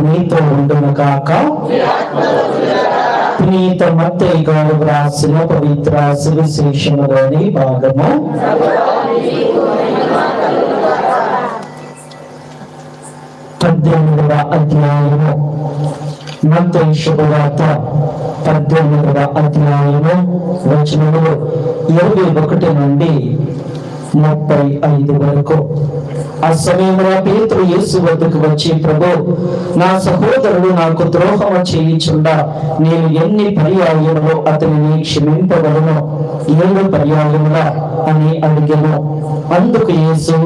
మీతో ఉండును కాక. పునీత మత్తయి గారు రాసిన పవిత్ర సువిశేషములోని భాగము 18వ అధ్యాయము. మత్తయి శుభవార్త 18వ అధ్యాయము వచనములు 21 నుండి 35 వరకు. ఆ సమయంలో పేతురు యేసు వద్దకు వచ్చి, ప్రభు, నా సహోదరుడు నాకు ద్రోహము చేయుచుండా నేను ఎన్ని పర్యాయములు అతనిని క్షమింపగలను? 7 పర్యాయముల అని అడిగెను. అందుకు యేసు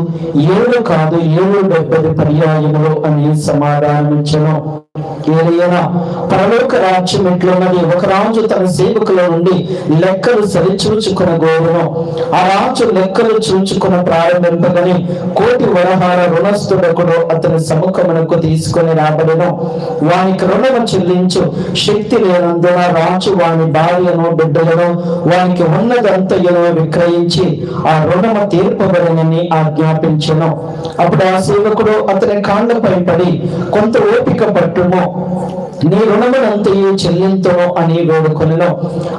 7 కాదు 70 పర్యాయములు అని సమాధానమిచ్చెను. ఏలైనా పరలోక రాజ్యం ఎట్లున్నది? ఒక రాజు తన సేవకుల నుండి లెక్కలు సరిచూచుకొనగోరును. ఆ రాజు లెక్కలు చూచుకుని ప్రారంభింపగని 1,000,000 వరహాల రుణస్థుడకుడు అతని సముఖమునకు తీసుకొని రాబడెను. వానికి రుణము చెల్లించు శక్తి లేనందున రాజు వాని భార్యను బిడ్డలను వానికి ఉన్నదంతయును విక్రయించి ఆ రుణము తీర్పబడనని ఆజ్ఞాపించెను. అప్పుడు ఆ సేవకుడు అతని కాళ్ళపై పడి, కొంత ఓపిక పట్టుము, నీ రుణమునంతయు చెల్లింతును అని వేడుకొనెను.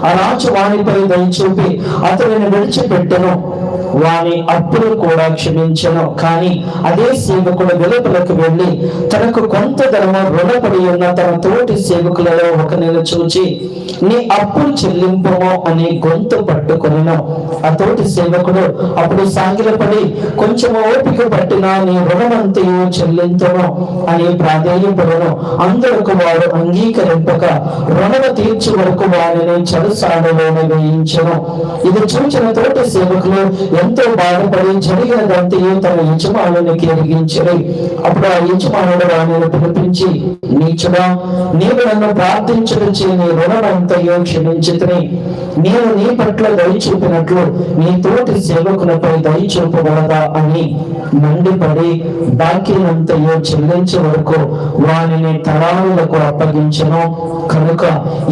ఆ రాజు వానిపై దయ చూపి అతనిని విడిచిపెట్టెను. వాని అప్పులు కూడా క్షమించెను. కానీ అదే సేవకుడు వెలుపలకు వెళ్లి తనకు కొంత ధనము రుణపడి ఉన్న తన తోటి సేవకులలో ఒకరిని చూచి, నీ అప్పులు చెల్లింపుము అని గొంతు పట్టుకొనెను. ఆ తోటి సేవకుడు అప్పుడు సాగిలపడి, కొంచెము ఓపిక పట్టినా నీ రుణమంతయు చెల్లింతును అని ప్రాధేయపడెను. అందుకు వారు అంగీకరింపక రుణము తీర్చు వరకు వారిని చెడుసాడలోనే వేయించెను. ఇది చూచిన తోటి సేవకులు ఎంతో బాధపడి జరిగినదంతయు తన యజమానునికి ఎరిగించరు. అప్పుడు ఆ యజమానుడు వారిని పిలిపించి, నీచుడా, నీవు నన్ను ప్రార్థించుటచే నీ రుణమంతయు క్షమించితిని. నేను నీ పట్ల దయ చూపినట్లు నీ తోటి సేవకులపై దయ చూపబడదా అని మండిపడి బాకీనంతయు చెల్లించే వరకు వారిని తరాలకు అప్పగించెను. కనుక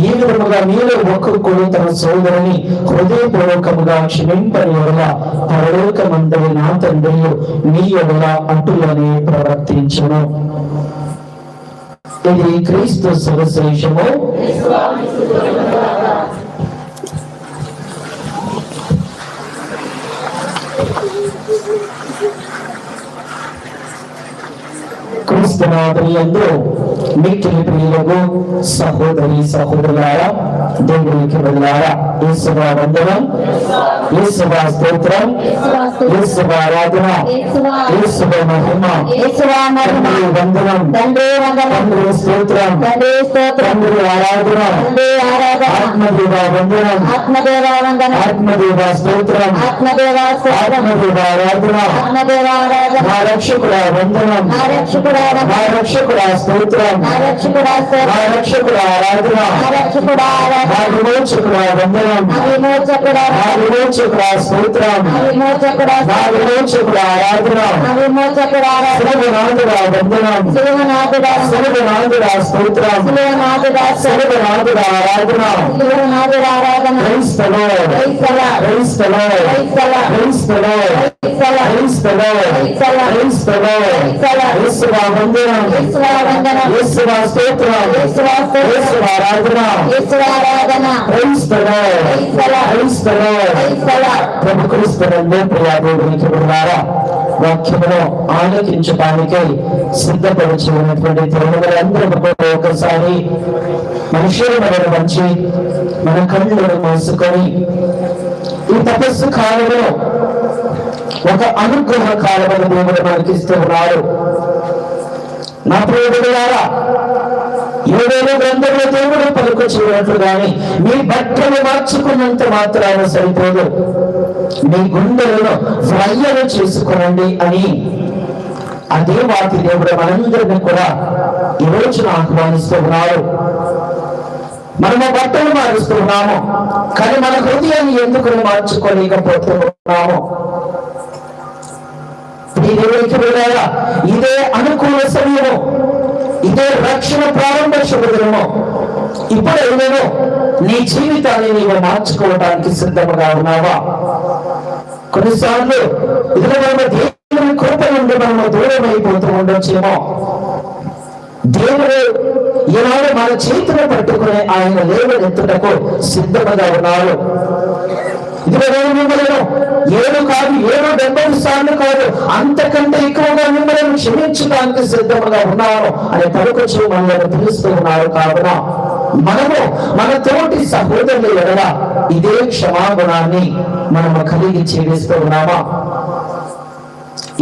ఈ విధముగా మీలో ఒక్కొక్కడు తన సోదరుని హృదయపూర్వకముగా క్షమింపని వల్ల పరలోకమందరి నా తండ్రి మీ ఎడల అటులనే ప్రవర్తించును. ఇది క్రీస్తు సువిశేషము. క్రీస్తునాథులందు మిక్కిలి ప్రియులకు సహోదరి సహోదరులారా, దేవునికి వదిలారా, యేసువా వందనం, యేసువా స్తోత్రం, యేసువా ఆరాధన, యేసువా మహిమ, తండ్రి వందనం, తండ్రి స్తోత్రం, తండ్రి ఆరాధన, ఆత్మదేవ వందనం, ఆత్మదేవ స్తోత్రం, ఆత్మదేవ ఆరాధన, మా రక్షకుడా వందనం, మా రక్షకుడా స్తోత్రం, మా రక్షకుడా ఆరాధన, మా విమోచకుడా వందనం, మా విమోచకుడా స్తోత్రం, మా విమోచకుడా ఆరాధన, సర్వనాథుడా వందనం, సర్వనాథుడా స్తోత్రం, సర్వనాథుడా ఆరాధన. Praise the lord, praise the lord, praise the lord, praise the lord, praise the lord. యేసువా వందనం, యేసువా స్తోత్రం, యేసువా ఆరాధన. Praise the lord, praise the lord. ప్రభు క్రీస్తునందు ప్రియ దేవునికి వదిలారా, వాక్యమును ఆలోచించడానికై సిద్ధపరిచి ఉన్నటువంటి తరుణములందరూ ఒకసారి మనుషులను వంచి మన కళ్ళను మూసుకొని ఈ తపస్సు కాలంలో ఒక అనుగ్రహ కాలమును దేవుడు మనకి ఇస్తూ ఉన్నారు. నా ప్రియములారా, 7 గ్రంథంలో దేవుడు పలుకుచున్నట్లుగాని మీ బట్టలు మార్చుకున్నంత మాత్రాన సరిపోదు, మీ గుండెలను ఫ్రయ్యలు చేసుకునండి అని అదే వాటి దేవుడు మనందరినీ కూడా ఈ రోజున ఆహ్వానిస్తూ ఉన్నారు. మనము బట్టలు మారుస్తున్నాము, కానీ మన హృదయాన్ని ఎందుకు మార్చుకోలేకపోతున్నాము? ఈ దేవునికి వెళ్ళారా, ఇదే అనుకూల సమయము, ఇదే రక్షణ ప్రారంభ శుభదినము. ఇప్పుడైనా నీ జీవితాన్ని నీవు మార్చుకోవడానికి సిద్ధంగా ఉన్నావా? కొన్నిసార్లు ఇదిగో మనము దేవుని కృప నుండి మనము దూరం అయిపోతూ ఉండొచ్చేమో. దేవుడు ఈనాడు మన చేతులు పట్టుకుని ఆయన లేవనెత్తుటకు సిద్ధముగా ఉన్నారు. ఇదిగో నేను మిమ్మల్ని 7 కాదు 770 సార్లు కాదు, అంతకంటే ఎక్కువగా మిమ్మల్ని క్షమించడానికి సిద్ధముగా ఉన్నాను అని పలుకొచ్చి మనల్ని పిలుస్తూ ఉన్నారు. కావున మనము మన తోటి సహోదరుల ఎడల ఇదే క్షమాగుణాన్ని మనము కలిగి జీవిస్తూ ఉన్నామా?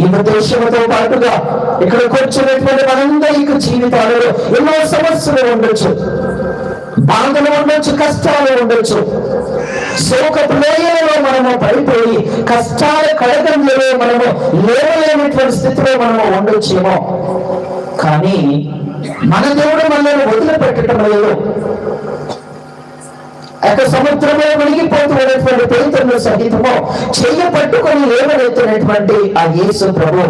ఈ ఉద్దేశంతో పాటుగా ఇక్కడ కూర్చున్నటువంటి మనందరి జీవితాలలో ఎన్నో సమస్యలు ఉండొచ్చు, బాధలు ఉండొచ్చు, కష్టాలు ఉండొచ్చు. శోకపు లోయలలో మనము పడిపోయి కష్టాల కడగంలో మనము లేవలేనటువంటి స్థితిలో మనము ఉండొచ్చేమో. కానీ మన దేవుడు మనల్ని వదిలిపెట్టడం లేదు. సముద్రంలో మునిగిపోతూ ఉన్నటువంటి పేతురును సహితము చెయ్యి పట్టుకొని లేవనెత్తినటువంటి ఆ యేసు ప్రభు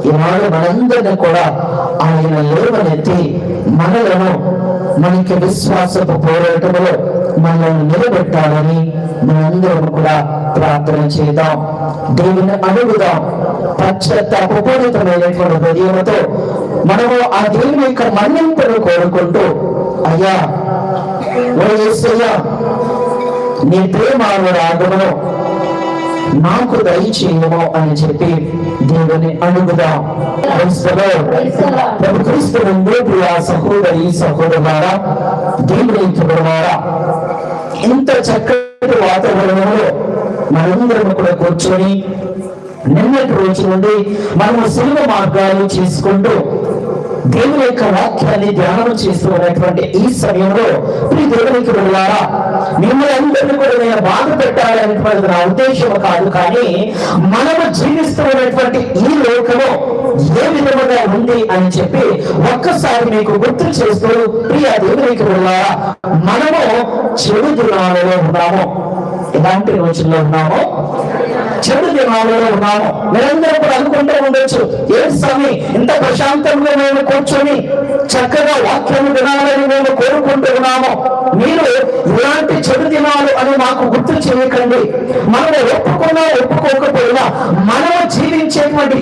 ఈనాడు మనందరినీ కూడా ఆయన లేవనెత్తి మనలను మనకి విశ్వాసపు పోరాటంలో మనల్ని నిలబెట్టాలని మనందరం కూడా ప్రార్థన చేద్దాం, దేవుని అడుగుదాం. పశ్చాత్తాపూరితమైనటువంటి హృదయంతో మనము ఆ దేవుని యొక్క మన్నింపును కోరుకుంటూ, అయ్యా ఓ యేసయ్యా నీ ప్రేమానురాగమును నాకు దయచేయము అని చెప్పి దేవుని అడుగుదాం. ప్రభు క్రీస్తు నందు ప్రియ సహోదరి సహోదరులారా, దేవుని ద్వారా ఇంత చక్కటి వాతావరణంలో మనందరం కూడా కూర్చొని నిన్నటి రోజు నుండి మనము సిలువ మార్గాలు చేసుకుంటూ దేవుని యొక్క వాక్యాన్ని ధ్యానం చేస్తూ ఉన్నటువంటి ఈ సమయంలో ప్రియ దేవునికి వెళ్ళారా, మిమ్మల్ని అందరినీ కూడా నేను బాధ పెట్టాలనేటువంటి నా ఉద్దేశం కాదు. కానీ మనము జీవిస్తూ ఉన్నటువంటి ఈ లోకము ఏ విధముగా ఉంది అని చెప్పి ఒక్కసారి మీకు గుర్తు చేస్తూ ప్రియ దేవునికి వెళ్ళారా, మనము చెడు దినాలలో ఉన్నాము. ఎలాంటి రోజుల్లో ఉన్నామో? చెడు దినాలలో ఉన్నాము. మీరందరూ కూడా అనుకుంటూ ఉండొచ్చు, ఏ స్వామి ఇంత ప్రశాంతంగా మేము కూర్చొని చక్కగా వాక్యము వినాలని మేము కోరుకుంటూ ఉన్నాము. మీరు ఇలాంటి చెడు దినాలు అని మాకు గుర్తు చేయకండి. మనము ఒప్పుకున్నా ఒప్పుకోకపోయినా మనము జీవించేటువంటి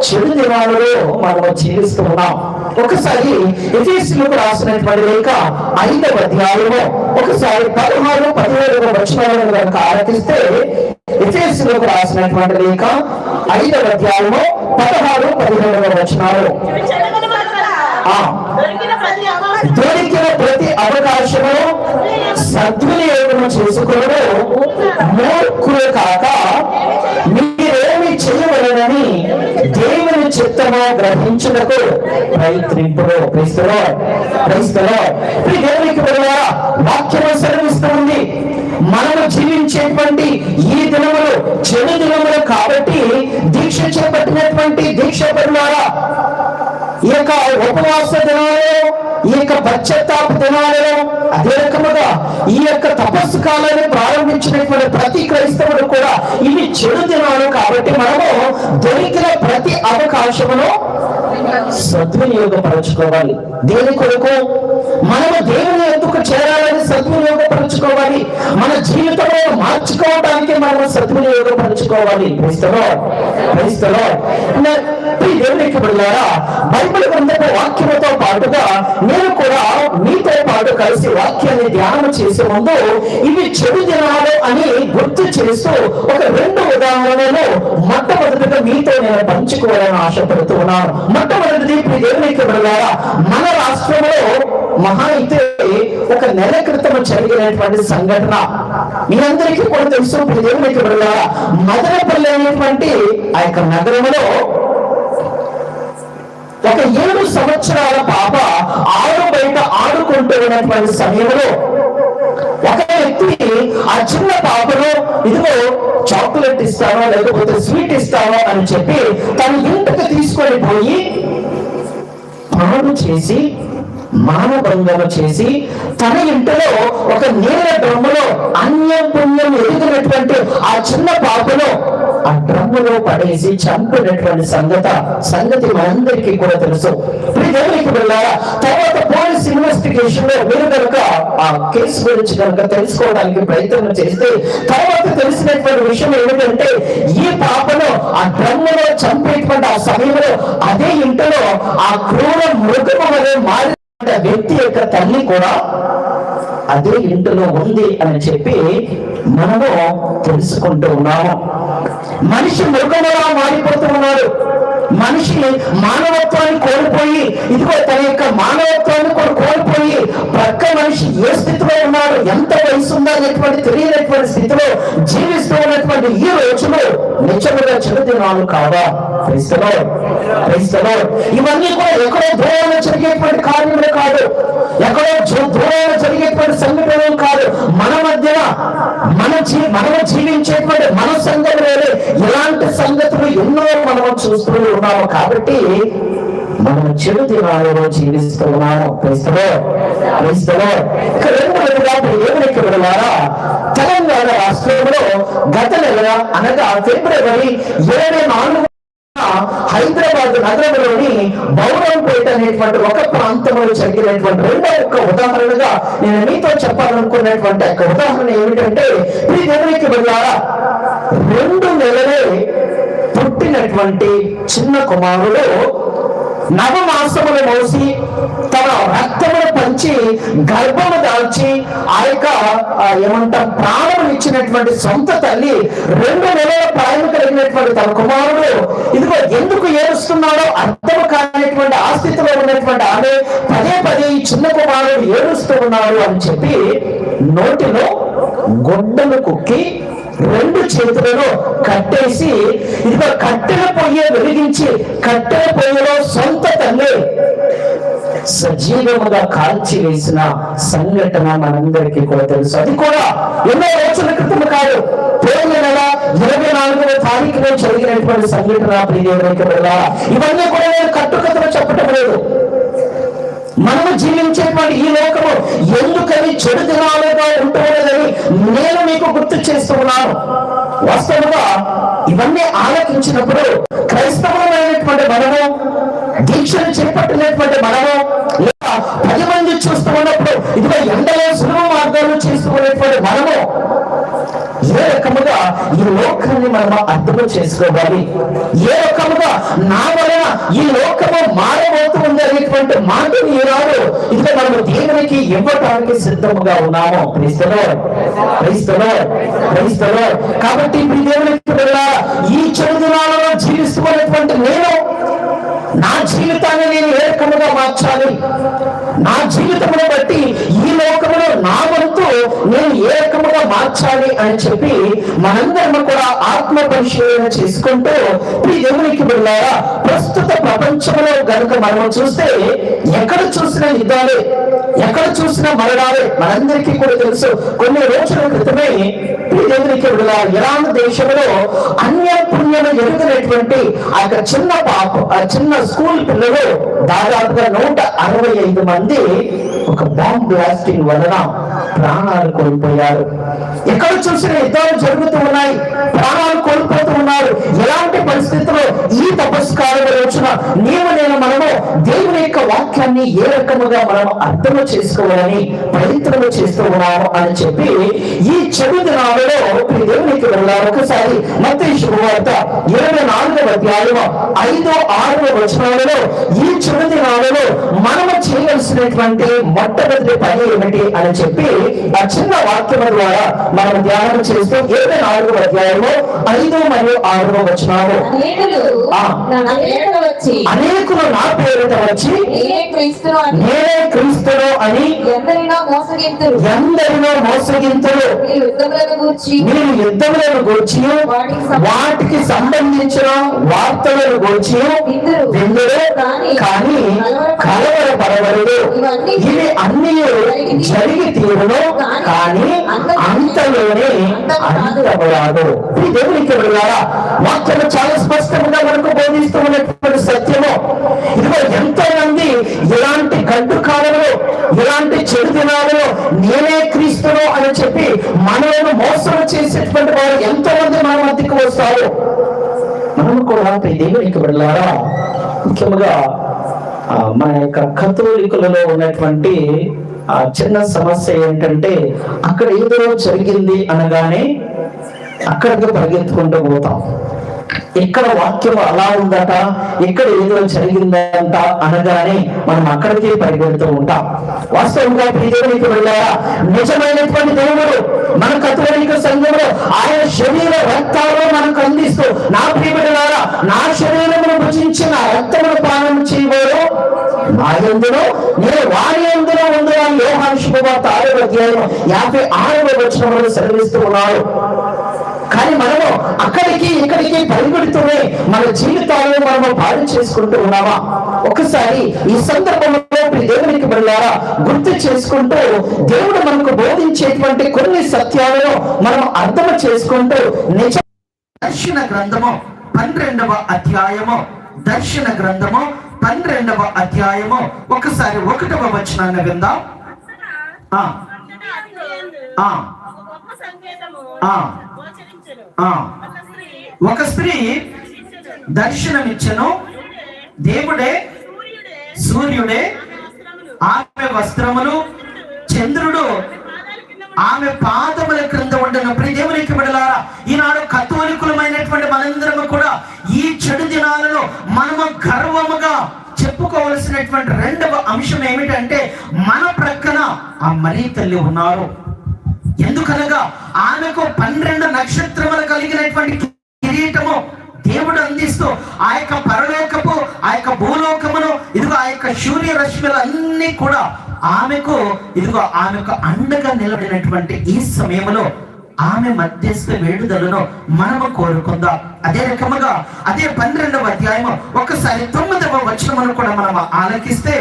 చెడు దినాలలో మనము జీవిస్తూ ఉన్నాం. ఒకసారి ఎఫెసీయులకు రాసినటువంటి లేఖ 5వ అధ్యాయము ఒకసారి 16, 17 వచనాలను కనుక ఆలకిస్తే, ఎఫెసీయులకు రాసినటువంటి లేఖ 5వ అధ్యాయము 16, 17 వచనాలు. దొరికిన ప్రతి అవకాశము సద్వినియోగం చేసుకుని మూర్ఖులు కాక మీరేమి చేయవలనని దేవుని చిత్తము గ్రహించుటకు ప్రయత్నింపుడు. క్రైస్తవులు దేవునికి వెళ్ళా వాక్యము సెలవిస్తుంది. మనము జీవించేటువంటి ఈ దినములు చెడు దినములు కాబట్టి దీక్ష చేపట్టినటువంటి దీక్ష పరులారా, ఈ యొక్క ఉపవాస దినాలలో, ఈ యొక్క పశ్చాత్తాప దినాలలో, అదే రకముగా ఈ యొక్క తపస్సు కాలాన్ని ప్రారంభించినటువంటి ప్రతి క్రైస్తవుడు కూడా ఇవి చెడు దినాలు కాబట్టి మనము దొరికిన ప్రతి అవకాశమును సద్వినియోగపరచుకోవాలి. దేని కొరకు? మనము దేవుని ఎందుకు చేరాలని సద్వినియోగపరచుకోవాలి. మన జీవితంలో మార్చుకోవడానికి మనము సద్వినియోగపరచుకోవాలి. క్రైస్తవులు దేవునికి వెళ్ళారా, బైబిల్ గ్రంథపు వాక్యముతో పాటుగా నేను కూడా మీతో పాటు కలిసి వాక్యాన్ని ధ్యానం చేసే ముందు ఇవి చెడు దినాలు అని గుర్తు చేస్తూ ఒక 2 ఉదాహరణలు మొట్టమొదటిగా మీతో నేను పంచుకోవాలని ఆశపడుతూ ఉన్నాను. మొట్టమొదటిది దేవునికి వెళ్ళారా, మన రాష్ట్రంలో మహా అయితే ఒక నెల క్రితం జరిగినటువంటి సంఘటన మీ అందరికీ కూడా తెలుసు. దేవునికి వెళ్ళారా, మదనపల్లి అనేటువంటి ఆ యొక్క నగరంలో ఒక 7 సంవత్సరాల పాప ఆరు బయట ఆడుకుంటూ ఉన్నటువంటి సమయంలో ఒక వ్యక్తి ఆ చిన్న పాపను ఇదిగో చాక్లెట్ ఇస్తానో లేకపోతే స్వీట్ ఇస్తానో అని చెప్పి తన ఇంటికి తీసుకొని పోయి పాడు చేసి మానభంగము చేసి తన ఇంటిలో ఒక నీళ్ళ డ్రమ్ములో అన్యం పుణ్యం ఎదిగినటువంటి ఆ చిన్న పాపను ఆ డ్రమ్ములో పడేసి చంపినటువంటి సంగతి మనందరికీ కూడా తెలుసు. దేవునికి వెళ్ళారా తర్వాత పోలీస్ ఇన్వెస్టిగేషన్ లో మీరు కనుక ఆ కేసు గురించి కనుక తెలుసుకోవడానికి ప్రయత్నం చేస్తే తర్వాత తెలిసినటువంటి విషయం ఏమిటంటే ఈ పాపను ఆ డ్రమ్ములో చంపేటువంటి ఆ సమయంలో అదే ఇంటిలో ఆ క్రూర మృగము వలె మారిన వ్యక్తి యొక్క తల్లి కూడా అదే ఇంటిలో ఉంది అని చెప్పి మనము తెలుసుకుంటూ ఉన్నాము. మనిషి మృగములా మారిపోతూ ఉన్నాడు. మనిషి మానవత్వాన్ని కోల్పోయి ఇదిగో తన యొక్క మానవత్వాన్ని కూడా కోల్పోయి ప్రక్క మనిషి ఏ స్థితిలో ఉన్నాడు, ఎంత వయసు ఉందో అనేటువంటి తెలియనటువంటి స్థితిలో జీవిస్తూ ఉన్నటువంటి ఈ రోజులో నిజముగా చెడు దినాలు కావా? ఇవన్నీ కూడా ఎక్కడో దూరంలో జరిగేటువంటి కార్యములు కాదు, ఎక్కడో దూరంలో జరిగేటువంటి సంఘటనలు కాదు. మన మధ్యన మనము జీవించేటువంటి మన సంఘటనలు ఇలాంటి సంగతులు ఎన్నో మనము చూస్తూ ఉన్నాము. కాబట్టి మనం చెడు దినాలలో జీవిస్తూ ఉన్నాము. దేవునికి వెళ్ళారా తెలంగాణ రాష్ట్రంలో గత నెల అనగా ఫిబ్రవరి 24 హైదరాబాద్ నగరంలోని బౌరంపేట అనేటువంటి ఒక ప్రాంతంలో జరిగినటువంటి రెండో ఒక ఉదాహరణగా నేను మీతో చెప్పాలనుకున్నటువంటి ఒక ఉదాహరణ ఏమిటంటే ఈ దేవునికి వెళ్ళారా 2 నెలలే పుట్టినటువంటి చిన్న కుమారుడు నవమాసములు మోసి తన రక్తమును పంచి గర్భము దాల్చి ఆ యొక్క ఏమంటాం ప్రాణం ఇచ్చినటువంటి సొంత తల్లి 2 నెలల ప్రాయం కలిగినటువంటి తన కుమారుడు ఇదిగో ఎందుకు ఏడుస్తున్నాడో అర్థం కానిటువంటి ఆ స్థితిలో ఉన్నటువంటి ఆమె పదే ఈ చిన్న కుమారుడు ఏడుస్తూ ఉన్నాడు అని చెప్పి నోటిలో గొడ్డలు కుక్కి 2 చేతులను కట్టేసి ఇదిగో కట్టెల పొయ్యి వెలిగించి కట్టెల పొయ్యిలో సొంత తల్లి సజీవముగా కాల్చి వేసిన సంఘటన మనందరికీ కూడా తెలుసు. అది కూడా ఎన్నో రోజుల క్రితం కాదు, పోయిన నెల 24వ తారీఖులో జరిగినటువంటి సంఘటన. ప్రియదేవునికి వెళ్ళారా ఇవన్నీ కూడా నేను కట్టుకథలు చెప్పటం లేదు. మనము జీవించేటువంటి ఈ లోకము ఎందుకని చెడు దినాలుగా ఉంటున్నదని నేను మీకు గుర్తు చేస్తూ ఉన్నాను. వాస్తవంగా ఇవన్నీ ఆలోచించినప్పుడు క్రైస్తవులైనటువంటి మనము, దీక్షను చేపట్టినటువంటి మనము, లేదా 10 మంది చూస్తూ ఉన్నప్పుడు ఇదిగో ఎండలో సులువ మార్గాలు చేస్తూ ఉన్నటువంటి మనము ఏ రకముగా ఈ లోకాన్ని మనము అర్థం చేసుకోవాలి, ఏ రకముగా నా వలన ఈ లోకము మారబోతూ ఉంది అనేటువంటి మాటని ఈనాడు ఇదిగో మనము దేవునికి ఇవ్వటానికి సిద్ధముగా ఉన్నాము. క్రైస్తవులు కాబట్టి ఇప్పుడు దేవునికి ఈ చెడు దినాలలో జీవిస్తున్నటువంటి నేను నా జీవితాన్ని నేను ఏ రకముగా మార్చాలి, నా జీవితమును బట్టి ఈ లోకములో నా వంతు నేను ఏ రకముగా మార్చాలి అని చెప్పి మనందరం కూడా ఆత్మ పరిశీలన చేసుకుంటూ ఈ దేవునికి వెళ్ళారా ప్రస్తుత ప్రపంచంలో గనుక మనం చూస్తే ఎక్కడ చూసిన యుద్ధాలే, ఎక్కడ చూసిన మరణాలే మనందరికీ కూడా తెలుసు. కొన్ని రోజుల క్రితమే ఈ దేవునికి వెళ్ళారా ఇరాన్ దేశంలో అన్య పుణ్యము ఎరుగినటువంటి ఆ చిన్న స్కూల్ పిల్లలు దాదాపుగా 165 మంది ఒక బాంబ్ బ్లాస్టింగ్ వలన ప్రాణాలు కోల్పోయారు. ఎక్కడ చూసిన యుద్ధాలు జరుగుతూ ఉన్నాయి, ప్రాణాలు కోల్పోతూ ఉన్నారు. ఎలాంటి పరిస్థితుల్లో ఈ తపస్కారం రోజున మనము దేవుని యొక్క వాక్యాన్ని ఏ రకముగా మనం అర్థం చేసుకోవాలని ప్రయత్నం చేస్తూ ఉన్నాము అని చెప్పి ఈ చెడు దినాలలో దేవునికి వెళ్ళారు. ఒకసారి మత్తయి శుభవార్త 24వ అధ్యాయం 5-6 వచనాలలో ఈ చెడు దినాలలో మనము చేయవలసినటువంటి మొట్టమొదటి పని ఏమిటి అని చెప్పి ఆ చిన్న వాక్యం ద్వారా మనం ధ్యానం చేస్తూ 24వ అధ్యాయము 5 మరియు 6 వచనాలు అనేకులు నా పేరిట వచ్చి నేనే క్రీస్తును అని ఎందరినో మోసగింతురు. మీరు యుద్ధములను గూర్చి వాటికి సంబంధించిన వార్తలను గూర్చి విందురు కానీ కలవరపడవరు. ఇవి అన్ని జరిగి తీరును కానీ అంతలోనే అంతమరాదు. ఈ దేవునికి వెళ్ళారా వాక్యము చాలా స్పష్టంగా మనకు బోధిస్తూ ఉన్నటువంటి సత్యము. ఇదిగో ఎంతో మంది ఇలాంటి గడ్డు కాలంలో ఇలాంటి చెడు దినాలలో నేనే క్రీస్తును అని చెప్పి మనల్ని మోసం చేసేటువంటి వారు ఎంతో మంది మన మధ్యకు వస్తారు. మనం కూడా దేవునికి వెళ్ళారా. ముఖ్యంగా మన యొక్క కథోలికులలో ఉన్నటువంటి చిన్న సమస్య ఏంటంటే, అక్కడ ఏదో జరిగింది అనగానే అక్కడికి పరిగెత్తుకుంటూ పోతాం. ఇక్కడ వాక్యం అలా ఉందట, ఇక్కడ ఏదో జరిగిందంట అనగానే మనం అక్కడికి పరిగెడుతూ ఉంటాం. వాస్తవంగా దేవునికి వెళ్ళారా, నిజమైనటువంటి దేవుడు మన కథోలిక సంఘంలో ఆయన శరీర రక్తాలు మనకు అందిస్తూ, నా ప్రియమైన నా శరీరమును భుజించిన రక్తమును పానం చేయవారు నా యందును నేను వారి యందును ఉంది అని యోహాను శుభవార్త 6వ అధ్యాయం 56వ వచనంలో సెలవిస్తూ ఉన్నారు. కానీ మనము అక్కడికి ఇక్కడికి పరిగెడుతూనే మన జీవితాలను మనము పాడు చేసుకుంటూ ఉన్నామా? ఒకసారి ఈ సందర్భంలో దేవునికి వెళ్ళారా గుర్తు చేసుకుంటూ, దేవుడు మనకు బోధించేటువంటి కొన్ని సత్యాలను మనం అర్థం చేసుకుంటూ దర్శన గ్రంథము 12వ అధ్యాయము, దర్శన గ్రంథము 12వ అధ్యాయము ఒకసారి 1వ వచనాన్ని విందాం. ఒక స్త్రీ దర్శనమిచ్చను, దేవుడే సూర్యుడే ఆమె వస్త్రములు, చంద్రుడు ఆమె పాదముల క్రింద ఉండను. దేవునికి బిడ్డలారా, ఈనాడు కథోలికులమైనటువంటి మనందరము కూడా ఈ చెడు దినాలలో మనము గర్వముగా చెప్పుకోవలసినటువంటి రెండవ అంశం ఏమిటంటే, మన ప్రక్కన ఆ మరియ తల్లి ఉన్నారు. ఎందుకనగా ఆమెకు 12 నక్షత్రములు కలిగినటువంటి కిరీటము దేవుడు అందిస్తూ, ఆ యొక్క పరలోకపు ఆ యొక్క భూలోకమును ఇదిగో ఆ యొక్క సూర్య రశ్మిలు అన్ని కూడా ఆమెకు అండగా నిలబడినటువంటి ఈ సమయంలో ఆమె మధ్యస్థ వేడుదలను మనము కోరుకుందాం. అదే రకముగా అదే 12వ అధ్యాయము ఒకసారి 9వ వచనమును కూడా మనం ఆలకిస్తే,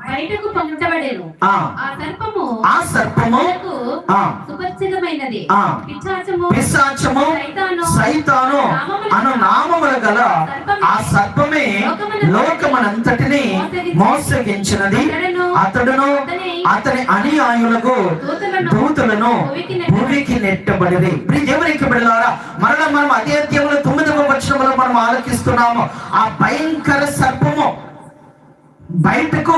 బయటకు పంపబడేను. ఆ సర్పము సుపరిచితమైనది, పిశాచము సైతాను అను నామముల గల ఆ సర్పమే లోకమనంతటిని మోసగించినది. అతడును అతని అనుయాయులకు దూతలను భూమికి నెట్టబడిరి. దేవునికి బిడ్డలారా, మరలా మనం అదే అధ్యాయంలో 9వ వచనంలో మనం ఆలకిస్తున్నాము. ఆ భయంకర సర్పము బయటకు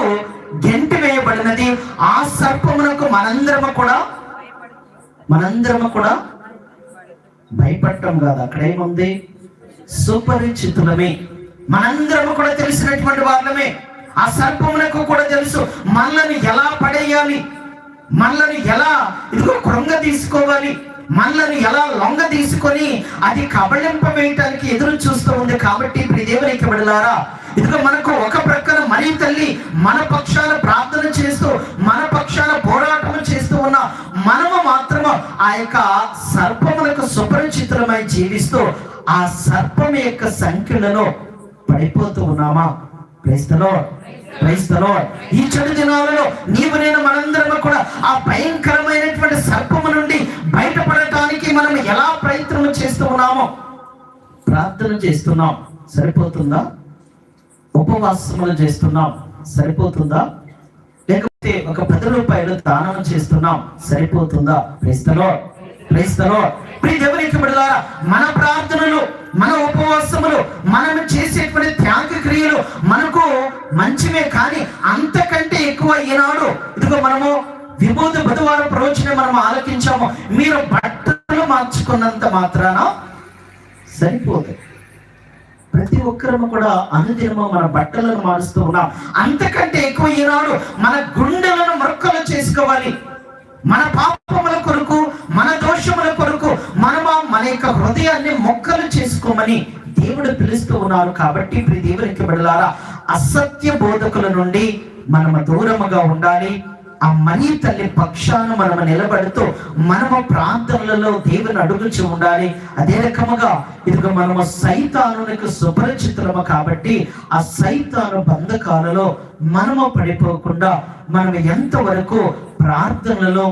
గెంటి వేయబడినది. ఆ సర్పమునకు మనందరము కూడా భయపడటం కాదు. అక్కడ ఏముంది? సుపరిచితులమే, మనందరము కూడా తెలిసినటువంటి వాళ్ళమే. ఆ సర్పమునకు కూడా తెలుసు మనల్ని ఎలా పడేయాలి, మనల్ని ఎలా కృంగ తీసుకోవాలి, మనల్ని ఎలా లొంగ తీసుకొని అది కబళింప వేయటానికి ఎదురు చూస్తూ ఉంది. కాబట్టి దేవునికి బిడ్డలారా, ఇదిగో మనకు ఒక ప్రక్కన మరియ తల్లి మన పక్షాన ప్రార్థన చేస్తూ, మన పక్షాన పోరాటం చేస్తూ ఉన్న మనము మాత్రము ఆ యొక్క సర్పములకు సుపరిచితులమై జీవిస్తూ ఆ సర్పం యొక్క సంఖ్యలను పడిపోతూ ఉన్నామా? Praise the lord, praise the Lord. ఈ చెడు దినాలలో నీవు నేను మనందరము కూడా ఆ భయంకరమైనటువంటి సర్పము నుండి బయటపడటానికి మనం ఎలా ప్రయత్నం చేస్తూ ఉన్నామో? ప్రార్థన చేస్తున్నాం, సరిపోతుందా? ఉపవాసములు చేస్తున్నాం, సరిపోతుందా? లేకపోతే ఒక 10 రూపాయలు దానం చేస్తున్నాం, సరిపోతుందా? Praise the lord, praise the Lord. దేవునికి బిడ్డలారా, మన ప్రార్థనలు, మన ఉపవాసములు, మనం చేసేటువంటి త్యాగ క్రియలు మనకు మంచివే. కానీ అంతకంటే ఎక్కువ ఈనాడు ఇదిగో మనము విభూతి బుధవారం ప్రవచనం మనం ఆలకించాము. మీరు బట్టలు మార్చుకున్నంత మాత్రాన సరిపోదు. ప్రతి ఒక్కరము కూడా అనుదినము మన బట్టలను మారుస్తూ ఉన్నాం. అంతకంటే ఎక్కువ ఈనాడు మన గుండెలను మృక్కలు చేసుకోవాలి. మన పాపముల కొరకు, మన దోషముల కొరకు మనము మన యొక్క హృదయాన్ని మొక్కలు చేసుకోమని దేవుడు పిలుస్తూ ఉన్నారు. కాబట్టి దేవునికి బిడ్డలారా, అసత్య బోధకుల నుండి మనము దూరముగా ఉండాలి. ఆ మరియ తల్లి పక్షాన మనము నిలబడుతూ మనము ప్రార్థనలలో దేవుని అడుగుచూ ఉండాలి. అదే రకముగా ఇదిగో మనము సైతానునికి సుపరిచితులము. కాబట్టి ఆ సైతాను బంధకాలలో మనము పడిపోకుండా మనం ఎంతవరకు ప్రార్థనలలో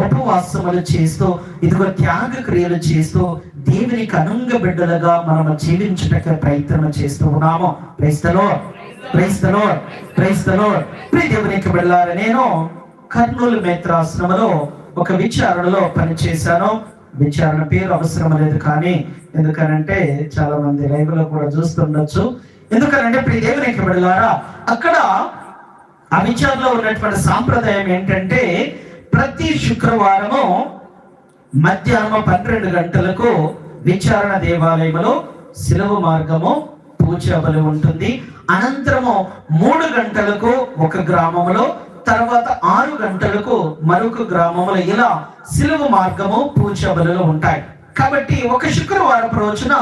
ఉపవాసములు చేస్తూ ఇదిగో త్యాగ క్రియలు చేస్తూ దేవునికి అనుంగ బిడ్డలుగా మనము జీవించడానికి ప్రయత్నం చేస్తూ ఉన్నాము. Praise the lord, praise the lord, praise the Lord. దేవునికి బిడ్డలారా, నేను కర్నూలు మేత్రాశ్రమలో ఒక విచారణలో పనిచేశాను. విచారణ పేరు అవసరం లేదు, కానీ ఎందుకనంటే చాలా మంది లైవ్ లో కూడా చూస్తుండొచ్చు. ఎందుకనంటే ప్రియ దేవునికి బిడ్డలారా, అక్కడ ఆ విచారణలో ఉన్నటువంటి సాంప్రదాయం ఏంటంటే ప్రతి శుక్రవారము మధ్యాహ్నం 12 గంటలకు విచారణ దేవాలయంలో శిలువ మార్గము పూజ బలి ఉంటుంది. అనంతరము 3 గంటలకు ఒక గ్రామంలో, తర్వాత 6 గంటలకు మరొక గ్రామంలో ఇలా శిలువ మార్గము పూజ బలులు ఉంటాయి. కాబట్టి ఒక శుక్రవారం రోజున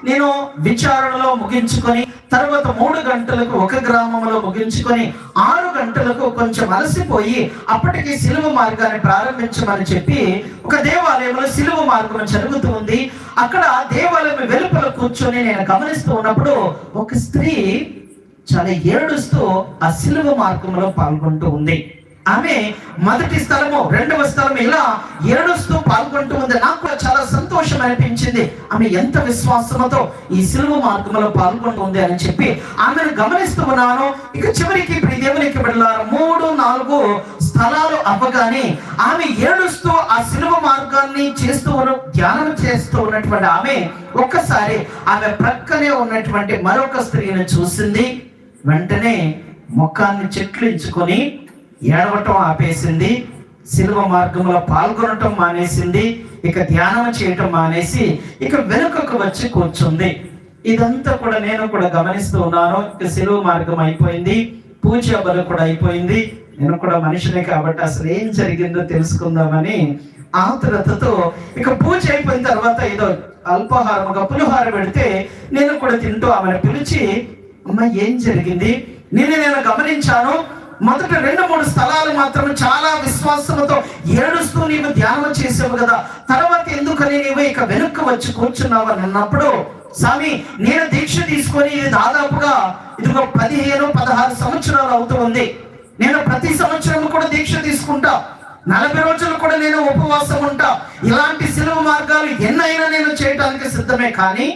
నేను విచారణలో ముగించుకొని తర్వాత 3 గంటలకు ఒక గ్రామంలో ముగించుకొని 6 గంటలకు కొంచెం అలసిపోయి అప్పటికి శిలువ మార్గాన్ని ప్రారంభించమని చెప్పి ఒక దేవాలయంలో శిలువ మార్గం జరుగుతూ ఉంది. అక్కడ దేవాలయం వెలుపల కూర్చొని నేను గమనిస్తూ ఉన్నప్పుడు ఒక స్త్రీ చాలా ఏడుస్తూ ఆ శిలువ మార్గంలో పాల్గొంటూ ఉంది. ఆమె మొదటి స్థలము, 2వ స్థలము ఇలా ఏడుస్తూ పాల్గొంటూ ఉంది. నాకు చాలా సంతోషం అనిపించింది. ఆమె ఎంత విశ్వాసంతో ఈ శిలువ మార్గంలో పాల్గొంటూ ఉంది అని చెప్పి ఆమెను గమనిస్తూ ఉన్నాను. ఇక చివరికి దేవునికి బిడ్డలారా 3-4 స్థలాలు అవ్వగానే ఆమె ఏడుస్తూ ఆ శిలువ మార్గాన్ని ధ్యానం చేస్తూ ఉన్నటువంటి ఆమె ఒక్కసారి ఆమె ప్రక్కనే ఉన్నటువంటి మరొక స్త్రీని చూసింది. వెంటనే ముఖాన్ని చెట్లించుకొని ఏడవటం ఆపేసింది. శిలువ మార్గంలో పాల్గొనటం మానేసింది. ఇక ధ్యానం చేయటం మానేసి ఇక వెనుకకు వచ్చి కూర్చుంది. ఇదంతా కూడా నేను కూడా గమనిస్తూ ఉన్నాను. ఇక శిలువ మార్గం అయిపోయింది, పూజ బలి కూడా అయిపోయింది. నేను కూడా మనిషినే కాబట్టి అసలు ఏం జరిగిందో తెలుసుకుందామని ఆతురతతో ఇక పూజ అయిపోయిన తర్వాత ఏదో అల్పాహారముగా పులిహార పెడితే నేను కూడా తింటూ ఆమెను పిలిచి, అమ్మ ఏం జరిగింది? నేను గమనించాను, మొదట 2-3 స్థలాలు మాత్రం చాలా విశ్వాసంతో ఏడుస్తూ నీవు ధ్యానం చేసావు కదా, తర్వాత ఎందుకని నీవు ఇక వెనుక్కు వచ్చి కూర్చున్నావు అని అన్నప్పుడు, స్వామి నేను దీక్ష తీసుకొని ఇది దాదాపుగా 15-16 సంవత్సరాలు అవుతూ ఉంది. నేను ప్రతి సంవత్సరం కూడా దీక్ష తీసుకుంటా, 40 రోజులు కూడా నేను ఉపవాసం ఉంటా. ఇలాంటి శిలువ మార్గాలు ఎన్నైనా నేను చేయడానికి సిద్ధమే, కానీ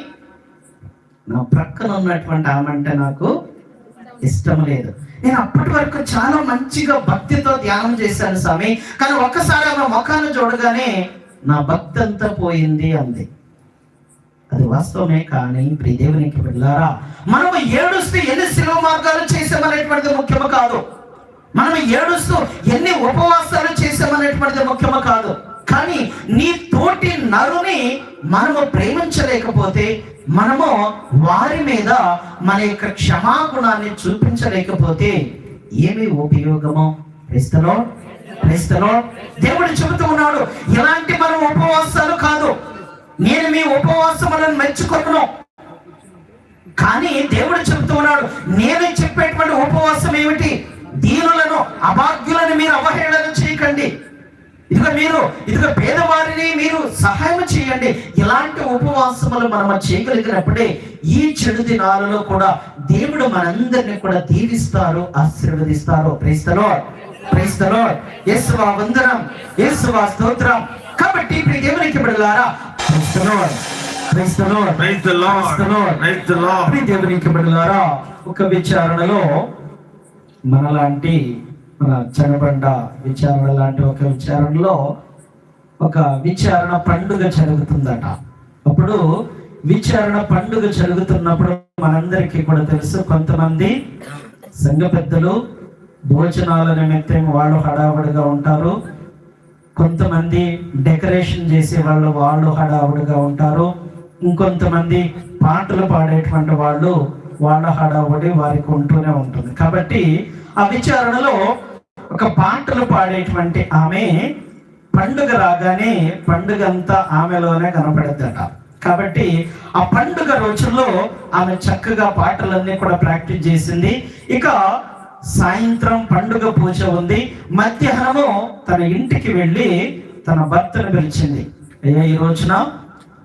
నా ప్రక్కన ఉన్నటువంటి ఆమె అంటే నాకు ఇష్టం లేదు. నేను అప్పటి వరకు చాలా మంచిగా భక్తితో ధ్యానం చేశాను స్వామి, కానీ ఒక్కసారి ఆమె ముఖాన్ని చూడగానే నా భక్తి అంతా పోయింది అంది. అది వాస్తవమే, కానీ ప్రియ దేవునికి బిడ్డలారా, మనం ఏడుస్తూ ఎన్ని శిలువ మార్గాలు చేసామనేటువంటిది ముఖ్యము కాదు, మనం ఏడుస్తూ ఎన్ని ఉపవాసాలు చేసామనేటువంటిది ముఖ్యము కాదు, కానీ నీ తోటి నరుని మనము ప్రేమించలేకపోతే, మనము వారి మీద మన యొక్క క్షమాగుణాన్ని చూపించలేకపోతే ఏమి ఉపయోగము? క్రైస్తలో దేవుడు చెబుతూ ఉన్నాడు, ఇలాంటి మనం ఉపవాసాలు కాదు, నేను మీ ఉపవాసములను మెచ్చుకోను, కానీ దేవుడు చెబుతూ ఉన్నాడు, నేను చెప్పేటువంటి ఉపవాసం ఏమిటి? దీనులను అభాగ్యులను మీరు అవహేళన చేయకండి, ఇదిగో పేదవారిని మీరు సహాయం చేయండి. ఇలాంటి ఉపవాసములు మనం చేయగలిగినప్పుడే ఈ చెడు దినాలలో కూడా దేవుడు మనందరినీ కూడా దీవిస్తారు, ఆశీర్వదిస్తారు. Praise the lord. యేసువా వందనం, యేసువా స్తోత్రం. కాబట్టి ఇప్పుడు దేవునికి బిడ్డలారా, దేవునికి బిడ్డలారా, ఒక విచారణలో మన చెనబండ విచారణ లాంటి ఒక విచారణలో ఒక విచారణ పండుగ జరుగుతుందట. అప్పుడు విచారణ పండుగ జరుగుతున్నప్పుడు మనందరికీ కూడా తెలుసు, కొంతమంది సంఘ పెద్దలు భోజనాల నిమిత్తం వాళ్ళు హడావుడిగా ఉంటారు, కొంతమంది డెకరేషన్ చేసే వాళ్ళు హడావుడిగా ఉంటారు, ఇంకొంతమంది పాటలు పాడేటువంటి వాళ్ళ హడావుడి వారికి ఉంటూనే ఉంటుంది. కాబట్టి ఆ విచారణలో ఒక పాటలు పాడేటువంటి ఆమె పండుగ రాగానే పండుగ అంతా ఆమెలోనే కనపడద్దట. కాబట్టి ఆ పండుగ రోజుల్లో ఆమె చక్కగా పాటలన్నీ కూడా ప్రాక్టీస్ చేసింది. ఇక సాయంత్రం పండుగ పూజ ఉంది. మధ్యాహ్నము తన ఇంటికి వెళ్ళి తన భర్తను పిలిచింది, అయ్యా ఈ రోజున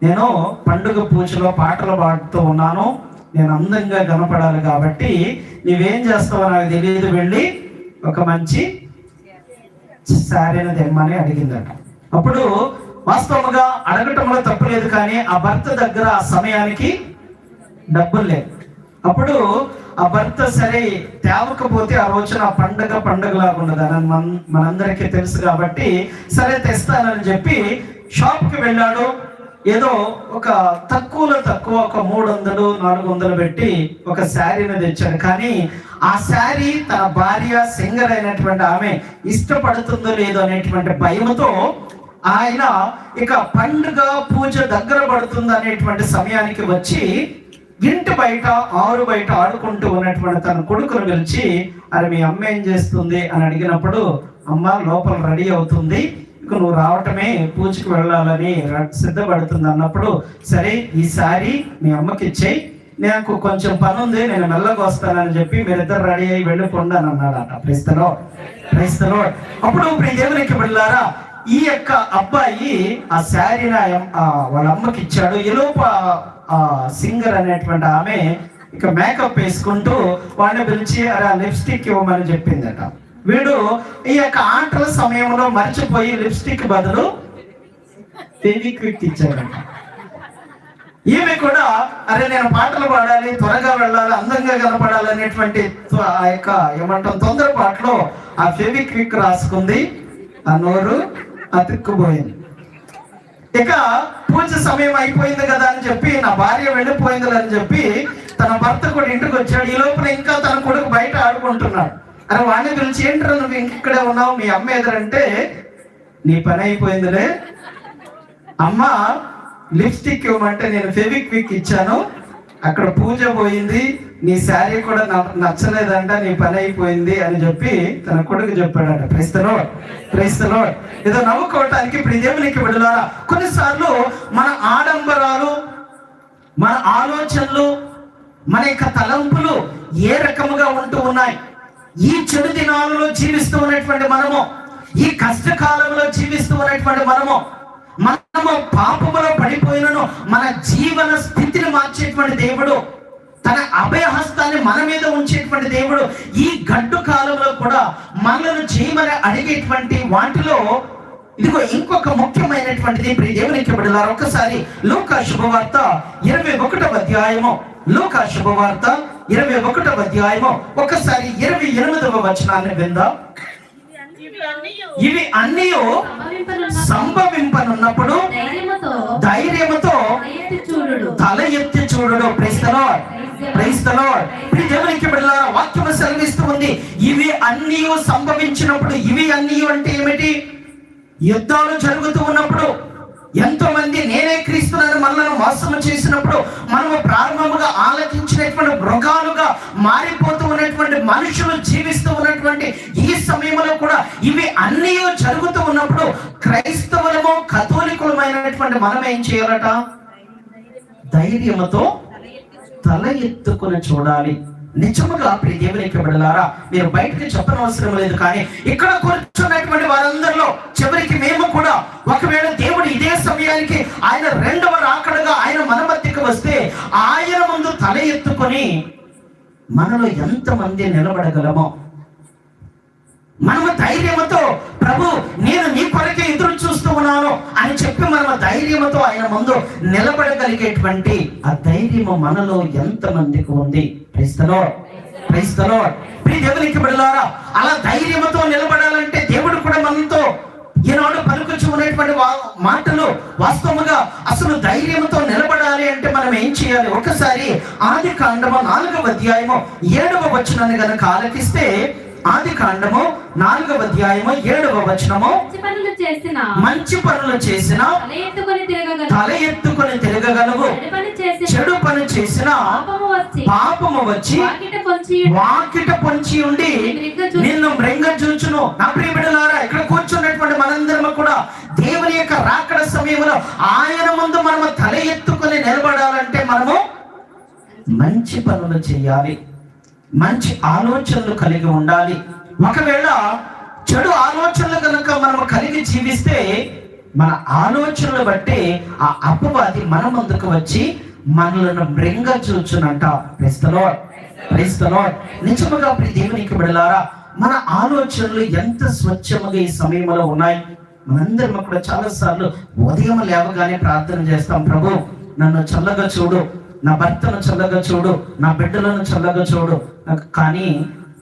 నేను పండుగ పూజలో పాటలు పాడుతూ ఉన్నాను, నేను అందంగా కనపడాలి కాబట్టి నీవేం చేస్తావో నాకు తెలియదు, వెళ్ళి ఒక మంచి శారీని తెమ్మని అడిగిందట. అప్పుడు వాస్తవంగా అడగటంలో తప్పులేదు, కానీ ఆ భర్త దగ్గర ఆ సమయానికి డబ్బులు లేవు. అప్పుడు ఆ భర్త సరే తేవకపోతే ఆ రోజున పండగలాగా ఉండదని మనందరికీ తెలుసు కాబట్టి సరే తెస్తానని చెప్పి షాప్కి వెళ్ళాడు. ఏదో ఒక తక్కువలో తక్కువ ఒక 300-400 పెట్టి ఒక శారీని తెచ్చాడు. కానీ ఆ శారీ తన భార్య సింగర్ అయినటువంటి ఆమె ఇష్టపడుతుందో లేదో అనేటువంటి భయంతో ఆయన ఇక పండుగ పూజ దగ్గర పడుతుంది అనేటువంటి సమయానికి వచ్చి ఇంటి బయట ఆరు బయట ఆడుకుంటూ ఉన్నటువంటి తన కొడుకును పిలిచి, అది మీ అమ్మ ఏం చేస్తుంది అని అడిగినప్పుడు, అమ్మ లోపల రెడీ అవుతుంది, ఇక నువ్వు రావటమే పూజకి వెళ్ళాలని సిద్ధపడుతుంది అన్నప్పుడు, సరే ఈసారి మీ అమ్మకి ఇచ్చేయి, నాకు కొంచెం పని ఉంది, నేను మెల్లగా వస్తానని చెప్పి మీరిద్దరు రెడీ అయ్యి వెళ్ళిపోండి అని అన్నాడట. క్రైస్తలో అప్పుడు దేవునికి వెళ్ళారా, ఈ యొక్క అబ్బాయి ఆ శారీని వాళ్ళ అమ్మకి ఇచ్చాడు. ఈలోపు ఆ సింగర్ అనేటువంటి ఆమె ఇక మేకప్ వేసుకుంటూ వాడిని పిలిచి అరే లిప్స్టిక్ ఇవ్వమని చెప్పిందట. వీడు ఈ యొక్క ఆటల సమయంలో మర్చిపోయి లిప్స్టిక్ బదులు ఫెవిక్విక్ ఇచ్చాడట. ఈమె కూడా అరే నేను పాటలు పాడాలి, త్వరగా వెళ్ళాలి, అందంగా కనపడాలి అనేటువంటి ఆ యొక్క ఏమంటాం తొందరపాట్లో ఆ ఫెవిక్విక్ రాసుకుంది. ఆ నోరు అతుక్కుపోయింది. ఇక పూజ సమయం అయిపోయింది కదా అని చెప్పి, నా భార్య వెళ్ళిపోయింది అని చెప్పి తన భర్త కూడా ఇంటికి వచ్చాడు. ఈ లోపల ఇంకా తన కొడుకు బయట ఆడుకుంటున్నాడు. అరే వాడిని పిలిచి, ఏంటరా నువ్వు ఇంకిక్కడే ఉన్నావు, మీ అమ్మ ఎదురంటే, నీ పని అయిపోయిందిలే, అమ్మ లిప్స్టిక్ ఇవ్వమంటే నేను ఫెవిక్విక్ ఇచ్చాను, అక్కడ పూజ పోయింది, నీ శారీ కూడా నచ్చలేదంట, నీ పని అయిపోయింది అని చెప్పి తన కొడుకు చెప్పాడట. క్రైస్తలో ఏదో నవ్వుకోవటానికి ఇప్పుడు దేవునికి బిడ్డలారా, కొన్నిసార్లు మన ఆడంబరాలు, మన ఆలోచనలు, మన యొక్క తలంపులు ఏ రకముగా ఉంటూ ఉన్నాయి. ఈ చెడు దినాలలో జీవిస్తూ ఉన్నటువంటి మనము, ఈ కష్టకాలంలో జీవిస్తూ ఉన్నటువంటి మనము పాపములో పడిపోయినను మన జీవన స్థితిని మార్చేటువంటి దేవుడు, తన అభయహస్తాన్ని మన మీద ఉంచేటువంటి దేవుడు, ఈ గడ్డు కాలంలో కూడా మనలను చేయమని అడిగేటువంటి వాటిలో ఇదిగో ఇంకొక ముఖ్యమైనటువంటిది దేవునికి బిడ్డలారా, ఒకసారి లూకా శుభవార్త 21వ అధ్యాయము, లూకా శుభవార్త 21వ అధ్యాయము ఒకసారి 28వ వచనాన్ని విందాం. ఇవి అన్నీ సంభవింపనున్నప్పుడు ధైర్యముతో తల ఎత్తి చూడుడు. Praise the Lord. దేవునికి బిడ్డలారా, వాక్యం సెలవిస్తూ ఉంది, ఇవి అన్నీ సంభవించినప్పుడు. ఇవి అన్నీ అంటే ఏమిటి? యుద్ధాలు జరుగుతూ ఉన్నప్పుడు, ఎంతో మంది నేనే క్రీస్తునని మనల్ని మోసము చేసినప్పుడు, మనము ప్రారంభముగా ఆలకించినటువంటి మృగాలుగా మారిపోతూ ఉన్నటువంటి మనుషులు జీవిస్తూ ఉన్నటువంటి ఈ సమయంలో కూడా ఇవి అన్నీ జరుగుతూ ఉన్నప్పుడు క్రైస్తవులము కథోలికులమైనటువంటి మనం ఏం చేయాలట? ధైర్యముతో తల ఎత్తుకుని చూడాలి. నిజముగా ప్రియ దేవునికి బిడ్డలారా, మీరు బయటకు చెప్పనవసరం లేదు, కానీ ఇక్కడ కూర్చున్నటువంటి వారందరిలో చివరికి మేము కూడా ఒకవేళ దేవుడు ఇదే సమయానికి ఆయన రెండవ రాకడగా ఆయన మన మధ్యకి వస్తే ఆయన ముందు తల ఎత్తుకొని మనలో ఎంతమంది నిలబడగలమో, మనము ధైర్యముతో ప్రభు నేను నీ కొరకే ఎదురు చూస్తూ ఉన్నాను అని చెప్పి మనము ధైర్యముతో ఆయన ముందు నిలబడగలిగేటువంటి ఆ ధైర్యము మనలో ఎంతమందికి ఉంది? Praise the Lord. దేవునికి బిడ్డలారా, అలా ధైర్యముతో నిలబడాలంటే దేవుడు కూడా మనతో ఈనాడు పలుకుచు ఉన్నటువంటి మాటలు వాస్తవముగా అసలు ధైర్యంతో నిలబడాలి అంటే మనం ఏం చేయాలి? ఒకసారి ఆదికాండము 4వ అధ్యాయము 7వ వచనాన్ని గనక ఆలకిస్తే, ఆదికాండము 4వ అధ్యాయము 7వ వచనము, మంచి పనులు చేసిన తల ఎత్తుకొని తిరగగలవు, చెడు పని చేసిన పాపము వచ్చి వాకిట పొంచి ఉండి నిన్ను మృంగజూచును. నా ప్రియ బిడ్డలారా, ఇక్కడ కూర్చున్నటువంటి మనందరము కూడా దేవుని యొక్క రాకడ సమయంలో ఆయన ముందు మనము తల ఎత్తుకొని నిలబడాలంటే మనము మంచి పనులు చేయాలి, మంచి ఆలోచనలు కలిగి ఉండాలి. ఒకవేళ చెడు ఆలోచనలు కనుక మనం కలిగి జీవిస్తే మన ఆలోచనలు బట్టి ఆ అపవాది మన ముందుకు వచ్చి మనలను మృంగజూచునంట. Praise the lord. నిజముగా దేవునికి బిడ్డలారా, మన ఆలోచనలు ఎంత స్వచ్ఛముగా ఈ సమయంలో ఉన్నాయి. మనందరం కూడా చాలా సార్లు ఉదయం లేవగానే ప్రార్థన చేస్తాం, ప్రభు నన్ను చల్లగా చూడు, నా భర్తను చల్లగా చూడు, నా బిడ్డలను చల్లగా చూడు, కానీ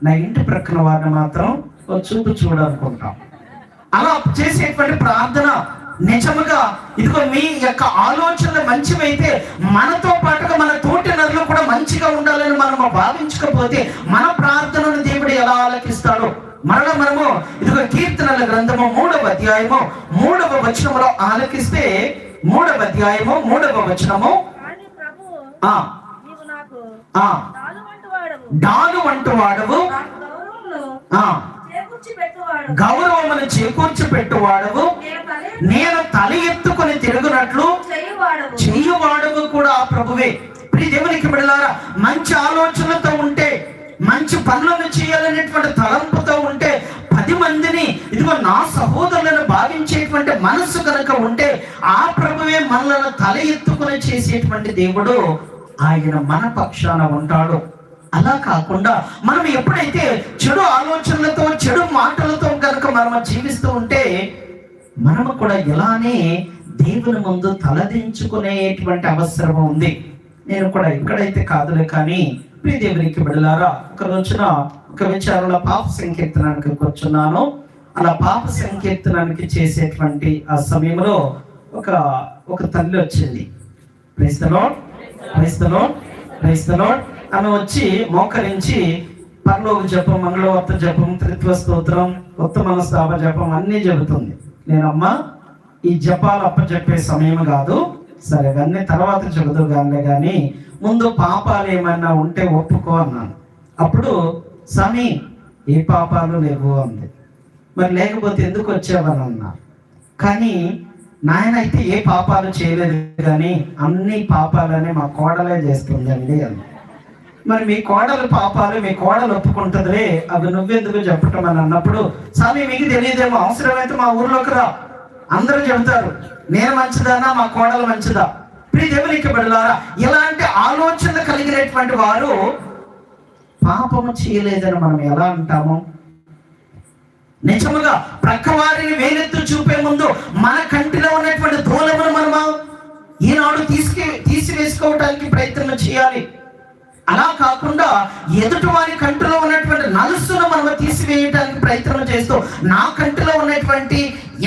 నా ఇంటి ప్రక్కన వారిని మాత్రం ఓ చూపు చూడాలనుకుంటాం. అలా చేసేటువంటి ప్రార్థన నిజముగా ఇదిగో మీ యొక్క ఆలోచనలు మంచివైతే మనతో పాటుగా మన తోటి నరులు కూడా మంచిగా ఉండాలని మనము భావించకపోతే మన ప్రార్థనను దేవుడు ఎలా ఆలకిస్తాడో మరలా మనము ఇదిగో కీర్తనల గ్రంథము 3వ అధ్యాయము 3వ వచనములో ఆలకిస్తే 3వ అధ్యాయము 3వ వచనము డాలు వంటి వాడవు, గౌరవమును చేకూర్చి పెట్టువాడవు, నేను తల ఎత్తుకొని తిరుగునట్లు చెయ్యువాడవు కూడా ఆ ప్రభువే. ప్రియ దేవునికి బిడ్డలారా, మంచి ఆలోచనలతో ఉంటే, మంచి పనులను చేయాలనేటువంటి తలంపుతో ఉంటే, 10 మందిని ఇదిగో నా సహోదరులను భావించేటువంటి మనస్సు కనుక ఉంటే, ఆ ప్రభువే మనలను తల ఎత్తుకుని చేసేటువంటి దేవుడు ఆయన మన పక్షాన ఉంటాడు. అలా కాకుండా మనం ఎప్పుడైతే చెడు ఆలోచనలతో చెడు మాటలతో కనుక మనం జీవిస్తూ ఉంటే మనము కూడా ఇలానే దేవుని ముందు తలదించుకునేటువంటి అవసరం ఉంది. నేను కూడా ఇక్కడైతే కాదులే, కానీ ప్రియ దేవునికి బిడ్డలారా, ఒక రోజున ఒక విచారంలో పాప సంకీర్తనానికి కూర్చున్నాను. అలా పాప సంకీర్తనానికి చేసేటువంటి ఆ సమయంలో ఒక తల్లి వచ్చింది. Praise the lord, praise the lord, praise the Lord. ఆమె వచ్చి మోకరించి పరలోక జపం, మంగళవార్త జపం, త్రిత్వ స్తోత్రం, ఉత్తమ మనస్తాప జపం అన్నీ చెబుతుంది. నేనమ్మా ఈ జపాలు అప్పచెప్పే సమయం కాదు, సరే అన్నీ తర్వాత చెబుతూ కానీ ముందు పాపాలు ఏమైనా ఉంటే ఒప్పుకో అన్నాను. అప్పుడు స్వామి ఏ పాపాలు లేవు అంది. మరి లేకపోతే ఎందుకు వచ్చావని అన్నా. కానీ నాయన అయితే ఏ పాపాలు చేయలేదు, కానీ అన్ని పాపాలనే మా కోడలే చేస్తుందండి అంది. మరి మీ కోడలు పాపాలు మీ కోడలు ఒప్పుకుంటుందిలే, అవి నువ్వెందుకు చెప్పటం అని అన్నప్పుడు, స్వామి మీకు తెలియదేమో, అవసరమైతే మా ఊర్లోకి రా, అందరూ చెబుతారు నేను మంచిదానా మా కోడలు మంచిదా. ప్రియ దేవునికి బిడ్డలారా, ఇలాంటి ఆలోచనలు కలిగినటువంటి వారు పాపము చేయలేదని మనం ఎలా అంటాము? నిజముగా ప్రక్క వారిని వేలెత్తు చూపే ముందు మన కంటిలో ఉన్నటువంటి దూలమును మనము ఈనాడు తీసివేసుకోవడానికి ప్రయత్నం చేయాలి. అలా కాకుండా ఎదుటి వారి కంటిలో ఉన్నటువంటి నలుసును మనం తీసివేయడానికి ప్రయత్నం చేస్తూ నా కంటిలో ఉన్నటువంటి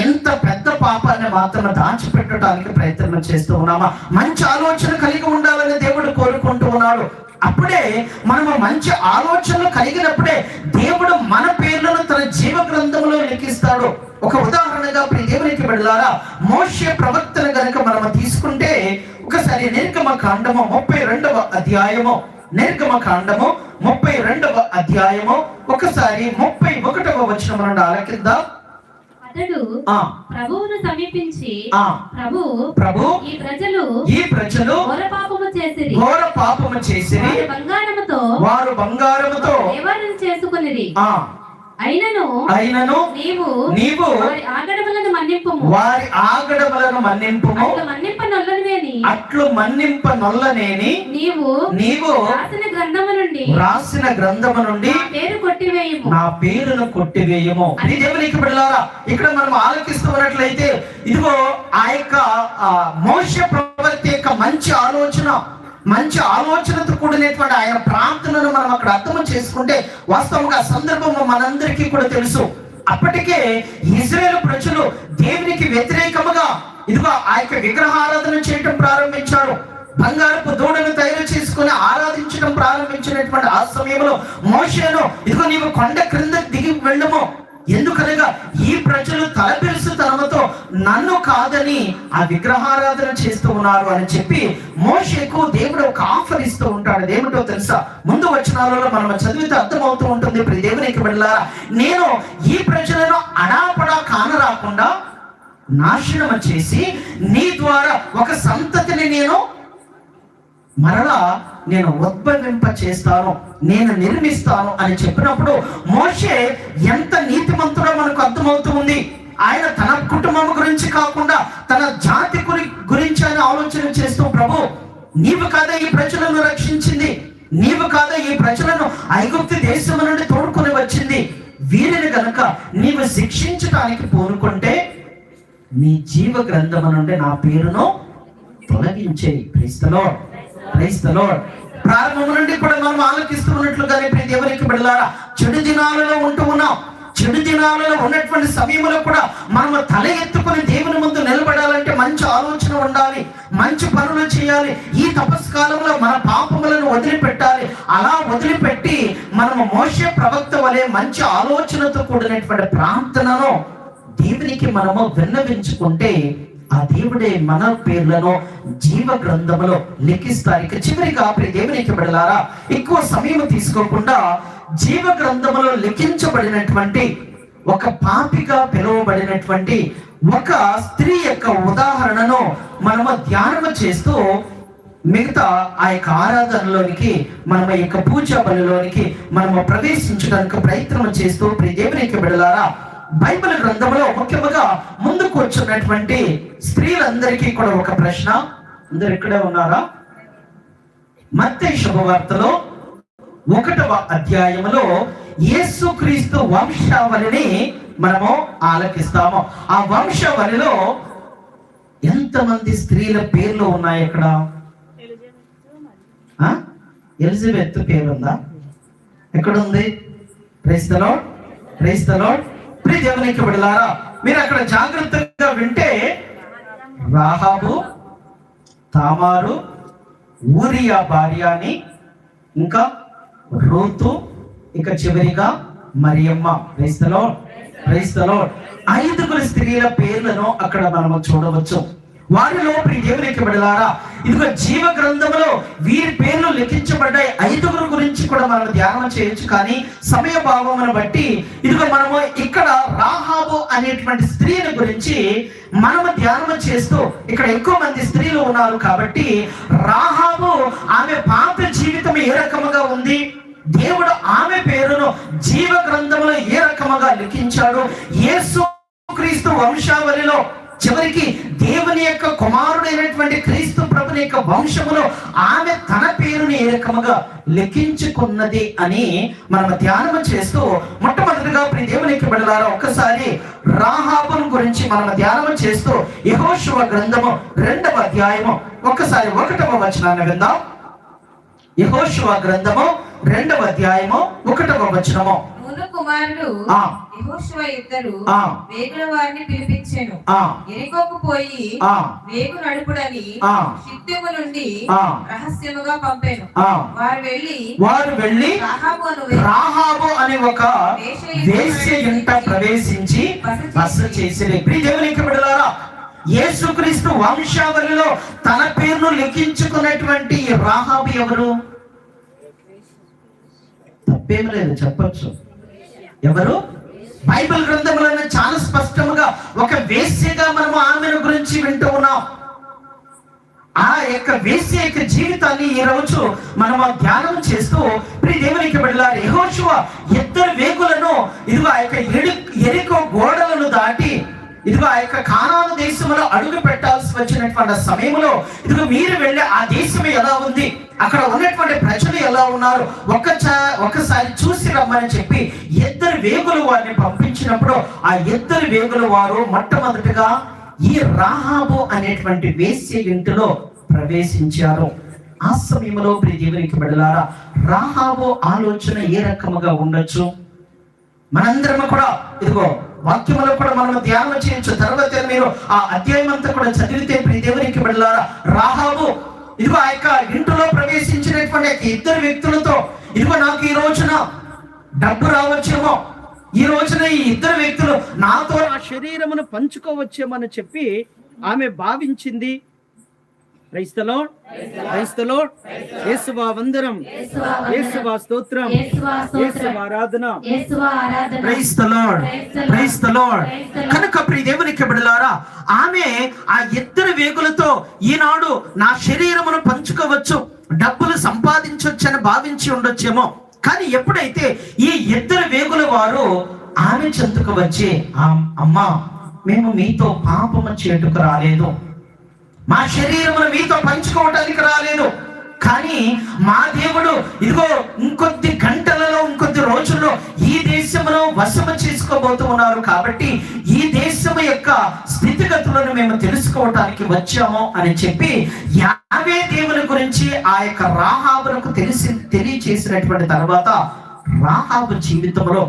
ఎంత పెద్ద పాపాన్ని మాత్రం దాచిపెట్టడానికి ప్రయత్నం చేస్తూ ఉన్నామా? మంచి ఆలోచన కలిగి ఉండాలని దేవుడు కోరుకుంటూ ఉన్నాడు. అప్పుడే మనము మంచి ఆలోచనలు కలిగినప్పుడే దేవుడు మన పేర్లను తన జీవ గ్రంథంలో లిఖిస్తాడు. ఒక ఉదాహరణగా ప్రియ దేవునికి బిడ్డలారా, మోషే ప్రవక్తను గనుక మనం తీసుకుంటే ఒకసారి నిర్గమకాండము 32వ అధ్యాయము, నిర్గమకాండము 32వ అధ్యాయము ఒకసారి 31వ వచనం నుండి ఆలకిద్దాం. అతడు ప్రభువును సమీపించి ప్రభు ఈ ప్రజలు ఘోర పాపము చేసిరి, వారు బంగారముతో దేవాలయం చేసుకొనిరి. అయినను నీవు వారి ఆగడములను మన్నింపుము, అట్లు మన్నింప నొల్లనేని నీవు రాసిన గ్రంథము నుండి నా పేరును కొట్టివేయము. అని దేవునికి బిడ్డలారా, ఇక్కడ మనం ఆలోచిస్తూ ఉన్నట్లయితే ఇదిగో ఆ యొక్క మోషే ప్రవక్త యొక్క మంచి ఆలోచనతో కూడినటువంటి ఆయన ప్రార్థనను మనం అక్కడ అర్థం చేసుకుంటే వాస్తవంగా సందర్భం మనందరికీ కూడా తెలుసు. అప్పటికే ఇజ్రాయేలు ప్రజలు దేవునికి వ్యతిరేకముగా ఇదిగో ఆ యొక్క విగ్రహారాధన చేయటం ప్రారంభించారు. బంగారపు దూడను తయారు చేసుకుని ఆరాధించడం ప్రారంభించినటువంటి ఆ సమయంలో మోషేను ఇదిగో నీవు కొండ క్రింద దిగి వెళ్ళము, ఎందుకనగా ఈ ప్రజలు తలపిలుసుతనంతో నన్ను కాదని ఆ విగ్రహారాధన చేస్తూ ఉన్నారు అని చెప్పి మోషేకు దేవుడు ఒక ఆఫర్ ఇస్తూ ఉంటాడు. ఏమిటో తెలుసా? ముందు వచనాలలో మనం చదివితే అర్థమవుతూ ఉంటుంది. ఇప్పుడు దేవునికి బిడ్డలారా, నేను ఈ ప్రజలను అడాపడా కానరాకుండా నాశనం చేసి నీ ద్వారా ఒక సంతతిని నేను ఉద్భవింప చేస్తాను, నేను నిర్మిస్తాను అని చెప్పినప్పుడు మోషే ఎంత నీతిమంతుడో మనకు అర్థమవుతూ ఉంది. ఆయన తన కుటుంబం గురించి కాకుండా తన జాతి గురించి ఆయన ఆలోచన చేస్తూ, ప్రభు నీవు కాదా ఈ ప్రజలను రక్షించింది, నీవు కాదా ఈ ప్రజలను ఐగుప్తు దేశం నుండి తోడుకొని వచ్చింది, వీరిని గనుక నీవు శిక్షించడానికి పూనుకుంటే నీ జీవ గ్రంథము నుండి నా పేరును తొలగించేయి. Praise the lord, praise the lord. ప్రారంభం నుండి కూడా మనం ఆలోచిస్తూ ఉన్నట్లుగానే ప్రియ దేవునికి బిడ్డలారా, చెడు దినాలలో ఉంటూ ఉన్నాం. చెడు దినాలలో ఉన్నటువంటి సమయంలో కూడా మనము తల ఎత్తుకొని దేవుని ముందు నిలబడాలంటే మంచి ఆలోచన ఉండాలి, మంచి పనులు చేయాలి. ఈ తపస్కాలంలో మన పాపములను వదిలిపెట్టాలి. అలా వదిలిపెట్టి మనము మోషే ప్రవక్త వలె మంచి ఆలోచనతో కూడినటువంటి ప్రార్థనను దేవునికి మనము విన్నవించుకుంటే ఆ దేవుడే మన పేర్లను జీవ గ్రంథములో లిఖిస్తారు. ఇక చివరిగా ప్రియ దేవునికి బిడ్డలారా, ఎక్కువ సమయం తీసుకోకుండా జీవ గ్రంథములో లిఖించబడినటువంటి ఒక పాపిగా పిలువబడినటువంటి ఒక స్త్రీ యొక్క ఉదాహరణను మనము ధ్యానం చేస్తూ మిగతా ఆ యొక్క ఆరాధనలోనికి మనము ఈ యొక్క పూజా బలిలోనికి మనము ప్రవేశించడానికి ప్రయత్నం చేస్తూ ప్రియ దేవునికి బిడ్డలారా, బైబిల్ గ్రంథంలో ముఖ్యంగా ముందుకు వచ్చినటువంటి స్త్రీలందరికీ కూడా ఒక ప్రశ్న. అందరు ఇక్కడే ఉన్నారా? మత్తయి శుభవార్తలో 1వ అధ్యాయములో యేసుక్రీస్తు వంశావళిని మనము ఆలకిస్తాము. ఆ వంశావళిలో ఎంతమంది స్త్రీల పేర్లు ఉన్నాయి? ఇక్కడ ఎలిజబెత్ పేరుందా? ఎక్కడుంది? Praise the lord, praise the lord. ప్రియ దేవునికి బిడ్డలారా, మీరు అక్కడ జాగ్రత్తగా వింటే రాహాబు, తామారు, ఊరియా భార్య అని, ఇంకా రూతు, ఇక చివరిగా Mariyamma. Praise the lord, praise the Lord. 5 స్త్రీల పేర్లను అక్కడ మనము చూడవచ్చు. వారిలో ప్రియ దేవునికి బిడ్డలారా, ఇదిగో జీవ గ్రంథంలో వీరి పేర్లు లిఖించబడ్డాయి. 5 గురించి కూడా మనం ధ్యానం చేయొచ్చు, కానీ సమయ భావమును బట్టి ఇదిగో మనము ఇక్కడ రాహాబు అనేటువంటి స్త్రీని గురించి మనము ధ్యానం చేస్తూ, ఇక్కడ ఎక్కువ మంది స్త్రీలు ఉన్నారు కాబట్టి రాహాబు ఆమె పాత జీవితం ఏ రకముగా ఉంది, దేవుడు ఆమె పేరును జీవ గ్రంథంలో ఏ రకముగా లిఖించాడు, యేసుక్రీస్తు వంశావళిలో చివరికి దేవుని యొక్క కుమారుడైనటువంటి క్రీస్తు ప్రభుని యొక్క వంశములో ఆమె తన పేరుని ఏ రకముగా లిఖించుకున్నది అని మనం ధ్యానం చేస్తూ, మొట్టమొదటిగా ప్రియ దేవునికి బిడ్డలారా, ఒక్కసారి రాహాబును గురించి మనం ధ్యానం చేస్తూ యెహోషువ గ్రంథము 2వ అధ్యాయము ఒక్కసారి 1వ వచనాన్ని విందాం. యెహోషువ గ్రంథము 2వ అధ్యాయము 1వ వచనము. కుమారుడు యెహోషువ ఇద్దరు వేగుల వారిని పిలిపించెను. యెరికోకు పోయి వేగు నడుపుడని షిత్తీము నుండి రహస్యముగా పంపెను. వారు వెళ్ళి రాహాబు అనే ఒక వేశ్య ఇంట ప్రవేశించి బస చేసిరి. దేవునికి బిడ్డలారా, యేసుక్రీస్తు వంశావళిలో తన పేరును లిఖించుకున్నటువంటి రాహాబు ఎవరు? తప్పేం లేదు, చెప్పొచ్చు. ఎవరు? బైబిల్ గ్రంథంలో చాలా స్పష్టంగా ఒక వేశ్యగా మనము ఆమెను గురించి వింటూ ఉన్నాం. ఆ యొక్క వేశ్య యొక్క జీవితాన్ని ఈ రోజు మనము ధ్యానం చేస్తూ ప్రియ దేవునికి బిడ్డలారా, యెహోషువ 2 వేగులను ఇదిగో ఆ యొక్క యెరికో గోడలను దాటి ఇదిగో ఆ యొక్క కానాను దేశంలో అడుగు పెట్టాల్సి వచ్చినటువంటి సమయంలో ఇదిగో మీరు వెళ్ళి ఆ దేశం ఎలా ఉంది, అక్కడ ఉన్నటువంటి ప్రజలు ఎలా ఉన్నారు, ఒక్కసారి చూసి రమ్మని చెప్పి 2 వేగులు వారిని పంపించినప్పుడు ఆ 2 వేగులు వారు మొట్టమొదటిగా ఈ రాహాబు అనేటువంటి వేశ్య ఇంటిలో ప్రవేశించారు. ఆ సమయంలో ప్రియ దేవునికి బిడ్డలారా, రాహాబు ఆలోచన ఏ రకముగా ఉండొచ్చు? మనందరం కూడా ఇదిగో వాక్యములో కూడా మనం ధ్యానం చేయొచ్చు. తర్వాత మీరు ఆ అధ్యాయం అంతా కూడా చదివితే ప్రియ దేవునికి బిడ్డలారా, రాహాబు ఇదిగో ఆ యొక్క ఇంటిలో ప్రవేశించినటువంటి 2 వ్యక్తులతో ఇదిగో నాకు ఈ రోజున డబ్బు రావచ్చేమో, ఈ రోజున ఈ 2 వ్యక్తులు నాతో నా శరీరమును పంచుకోవచ్చేమని చెప్పి ఆమె భావించింది. Praise the lord, praise the lord. యేసువా వందనం, యేసువా స్తోత్రం, యేసువా ఆరాధన. Praise the lord, praise the lord. కనుక ప్రియ దేవునికి బిడ్డలారా, ఆమె ఆ 2 వేగులతో ఈనాడు నా శరీరమును పంచుకోవచ్చు, డబ్బులు సంపాదించొచ్చని భావించి ఉండొచ్చేమో. కానీ ఎప్పుడైతే ఈ 2 వేగుల వారు ఆమె చెంతకు వచ్చి, అమ్మా మేము మీతో పాపము చేటుకు రాలేదు, మా శరీరమును మీతో పంచుకోవటానికి రాలేదు, కానీ మా దేవుడు ఇదిగో ఇంకొద్ది గంటలలో ఇంకొద్ది రోజుల్లో ఈ దేశమును వశము చేసుకోబోతూ ఉన్నారు. కాబట్టి ఈ దేశము యొక్క స్థితి స్థితిగతులను మేము తెలుసుకోవటానికి వచ్చాము అని చెప్పి యావే దేవుని గురించి ఆ యొక్క రాహాబునకు తెలియచేసినటువంటి తర్వాత రాహాబు జీవితంలో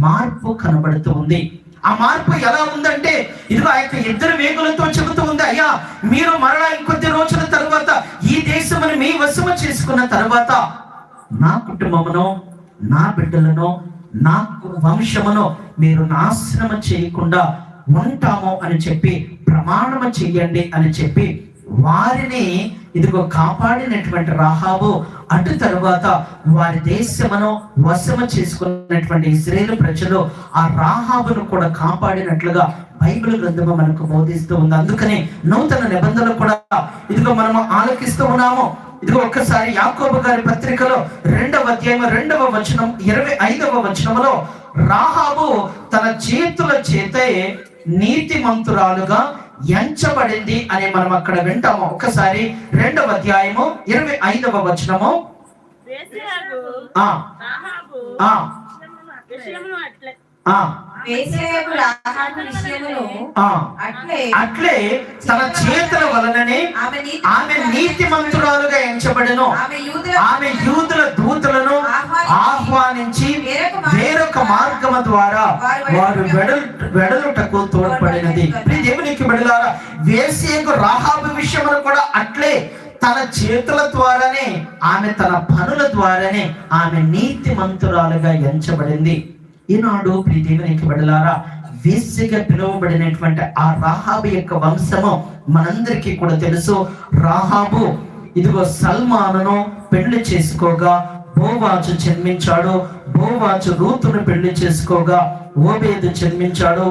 మార్పు కనబడుతూ ఉంది. ఆ మార్పు ఎలా ఉందంటే, ఇదిగో ఆ యొక్క ఇద్దరు వేగులతో చెబుతూ ఉంది, అయ్యా మీరు మరలా ఇంకొద్ది రోజుల తర్వాత ఈ దేశమును మీ వశము చేసుకున్న తర్వాత నా కుటుంబమును, నా బిడ్డలను, నా వంశమును మీరు నాశనము చేయకుండా ఉంటాము అని చెప్పి ప్రమాణము చెయ్యండి అని చెప్పి వారిని ఇదిగో కాపాడినటువంటి రాహాబు అటు తరువాత వారి దేశమును వశము చేసుకున్నటువంటి ఇశ్రాయేలు ప్రజలు ఆ రాహాబును కూడా కాపాడినట్లుగా బైబిల్ గ్రంథము మనకు బోధిస్తూ ఉంది. అందుకని నూతన నిబంధనలు కూడా ఇదిగో మనము ఆలకిస్తూ ఉన్నాము. ఇదిగో ఒక్కసారి యాకోబు గారి పత్రికలో 2వ అధ్యాయం 2వ వచనం 25వ వచనములో రాహాబు తన చేతుల చేతే నీతిమంతురాలుగా ఎంచబడింది అని మనం అక్కడ వింటాము. ఒక్కసారి 2వ అధ్యాయము 25వ వచనము. అట్లే తన చేతుల వలననే ఆమె నీతిమంతురాలుగా ఎంచబడెను. ఆమె యూదుల దూతలను ఆహ్వానించి వేరొక మార్గము ద్వారా వారు వెడలుటకు తోడ్పడినది. దేవునికి బిడ్డలారా, వేశ్యకు రాహాబు విషయంలో కూడా అట్లే తన చేతుల ద్వారానే ఆమె తన పనుల ద్వారానే ఆమె నీతిమంతురాలుగా ఎంచబడింది. ఈనాడు దేవునికి బిడ్డలారా, వేశ్యగా పిలువబడినటువంటి ఆ రాహాబు యొక్క వంశము మనందరికీ కూడా తెలుసు. రాహాబు ఇదిగో సల్మానును పెళ్లి చేసుకోగా బోవాజు జన్మించాడు. బోవాజు రూతును పెళ్లి చేసుకోగా ఓబేదు జన్మించాడు.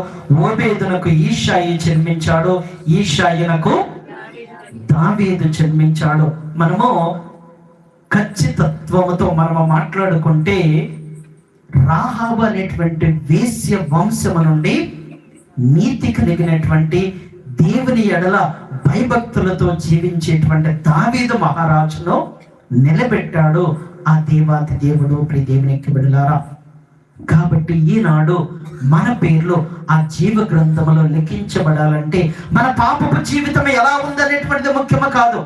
ఓబేదునకు ఈషాయి జన్మించాడు. ఈషాయినకు దావీదు జన్మించాడు. మనము ఖచ్చితత్వముతో మనము మాట్లాడుకుంటే రాహాబు అనేటువంటి వేశ్య వంశము నుండి నీతి కలిగినటువంటి దేవుని ఎడల భయభక్తులతో జీవించేటువంటి దావీదు మహారాజును నిలబెట్టాడు ఆ దేవాతి దేవుడు. ప్రియ దేవునికి బిడ్డలారా, కాబట్టి ఈనాడు మన పేర్లు ఆ జీవ గ్రంథములో లిఖించబడాలంటే మన పాపపు జీవితం ఎలా ఉందనేటువంటిది ముఖ్యము కాదు.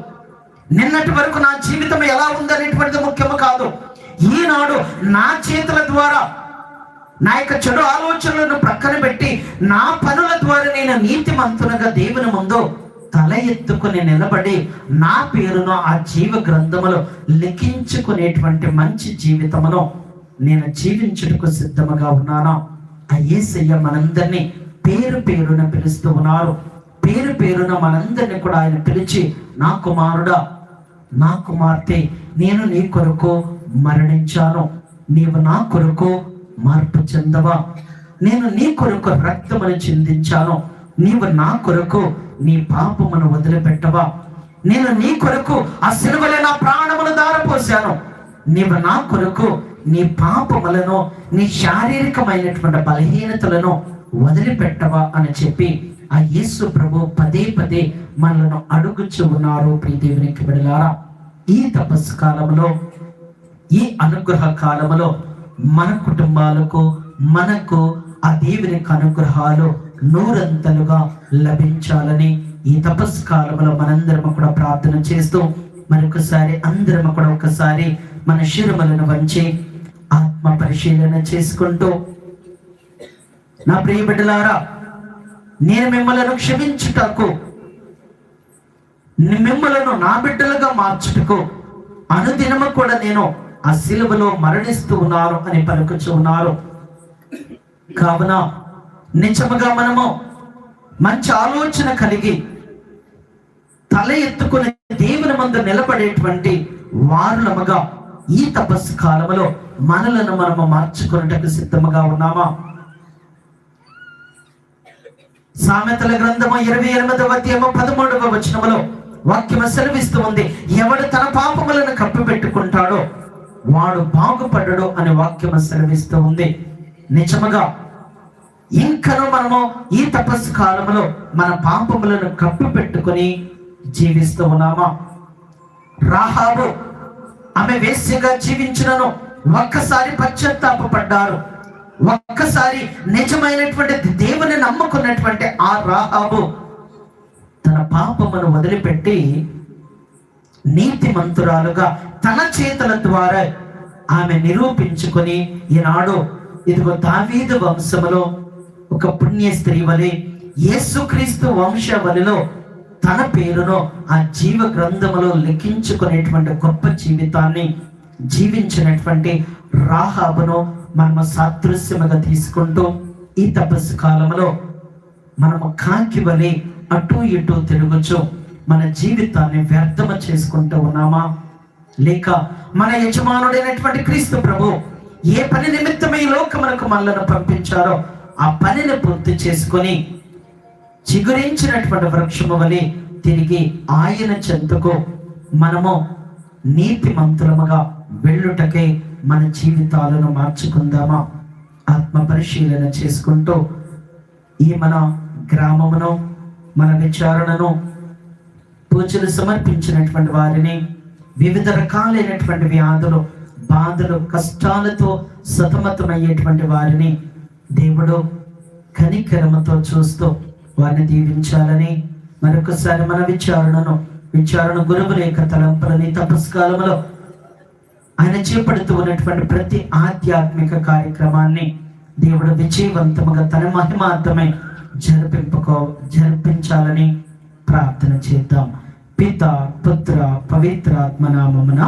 నిన్నటి వరకు నా జీవితం ఎలా ఉందనేటువంటిది ముఖ్యము కాదు. ఈనాడు నా చేతుల ద్వారా నా యొక్క చెడు ఆలోచనలను ప్రక్కన పెట్టి నా పనుల ద్వారా నేను నీతిమంతునిగా దేవుని ముందు తల ఎత్తుకుని నిలబడి నా పేరును ఆ జీవ గ్రంథములో లిఖించుకునేటువంటి మంచి జీవితమును నేను జీవించుటకు సిద్ధముగా ఉన్నానా? ఆ యేసయ్య మనందరినీ పేరు పేరున పిలుస్తూ ఉన్నారు. పేరు పేరున మనందరినీ కూడా ఆయన పిలిచి, నా కుమారుడా, నా కుమార్తె, నేను నీ కొరకు మరణించాను, నీవు నా కొరకు మార్పు చెందవా? నేను నీ కొరకు రక్తమును చిందించాను, నీవు నా కొరకు నీ పాపమును వదిలిపెట్టవా? నేను నీ కొరకు ఆ సిలువలో నా ప్రాణమును దారపోశాను, నీవు నా కొరకు నీ పాపములను, నీ శారీరకమైనటువంటి బలహీనతలను వదిలిపెట్టవా అని చెప్పి ఆ యేసు ప్రభు పదే పదే మనలను అడుగుచూ ఉన్నారు. ప్రియ దేవునికి బిడ్డలారా, ఈ తపస్సు కాలంలో, ఈ అనుగ్రహ కాలంలో మన కుటుంబాలకు, మనకు ఆ దేవుని అనుగ్రహాలు నూరంతలుగా లభించాలని ఈ తపస్సు కాలంలో మనందరం కూడా ప్రార్థన చేస్తూ మరొకసారి అందరం కూడా ఒకసారి మన శిరములను వంచి ఆత్మ పరిశీలన చేసుకుంటూ, నా ప్రియ బిడ్డలారా, నేను మిమ్మలను క్షమించుటకు, మిమ్మలను నా బిడ్డలుగా మార్చుటకు అనుదినము కూడా నేను ఆ సిలువలో మరణిస్తూ ఉన్నారు అని పలుకుచూ ఉన్నారు. కావున నిజముగా మనము మంచి ఆలోచన కలిగి తల ఎత్తుకుని దేవుని ముందు నిలబడేటువంటి వారులముగా ఈ తపస్సు కాలంలో మనలను మనము మార్చుకున్నటకు సిద్ధముగా ఉన్నామా? సామెతల గ్రంథము 28వ అధ్యాయము 13వ వచనములో వాక్యము సెలవిస్తూ ఉంది, ఎవడు తన పాపములను కప్పిపెట్టుకుంటాడో వాడు బాగుపడడు అనే వాక్యము సెలవిస్తూ ఉంది. నిజముగా ఇంకను మనము ఈ తపస్సు కాలంలో మన పాపములను కప్పిపెట్టుకుని జీవిస్తూ ఉన్నామా? రాహాబు ఆమె వేశ్యగా జీవించినను ఒక్కసారి పశ్చాత్తాపపడ్డారు. ఒక్కసారి నిజమైనటువంటి దేవుని నమ్ముకున్నటువంటి ఆ రాహాబు తన పాపమును వదిలిపెట్టి నీతిమంతురాలుగా తన చేతుల ద్వారా ఆమె నిరూపించుకొని ఈనాడు ఇదిగో దావీదు వంశములో ఒక పుణ్య స్త్రీ వలె, యేసుక్రీస్తు వంశవలిలో తన పేరును ఆ జీవ గ్రంథములో లిఖించుకునేటువంటి గొప్ప జీవితాన్ని జీవించినటువంటి రాహాబును మనము సాదృశ్యముగా తీసుకుంటూ ఈ తపస్సు కాలంలో మనము కాకి వలె అటు ఇటు తిరుగుచు మన జీవితాన్ని వ్యర్థము చేసుకుంటూ ఉన్నామా? లేక మన యజమానుడైనటువంటి క్రీస్తు ప్రభు ఏ పని నిమిత్తమై ఈ లోకమునకు మనలను పంపించారో ఆ పనిని పూర్తి చేసుకొని చిగురించినటువంటి వృక్షము వలె తిరిగి ఆయన చెంతకు మనము నీతిమంతులముగా వెళ్ళుటకే మన జీవితాలను మార్చుకుందామా? ఆత్మ పరిశీలన చేసుకుంటూ ఈ మన గ్రామమును, మన విచారణను, పూజలు సమర్పించినటువంటి వారిని, వివిధ రకాలైనటువంటి వ్యాధులు, బాధలు, కష్టాలతో సతమతమయ్యేటువంటి వారిని దేవుడు కనికరముతో చూస్తూ వారిని దీవించాలని మరొకసారి మన విచారణ గురువుల యొక్క తలంపులని తపస్కాలంలో ఆయన చేపడుతూ ఉన్నటువంటి ప్రతి ఆధ్యాత్మిక కార్యక్రమాన్ని దేవుడు విజయవంతముగా తన మహిమార్థమై జరిపించాలని ప్రార్థన చేద్దాం. పిత, పుత్ర, పవిత్రాత్మ నామమున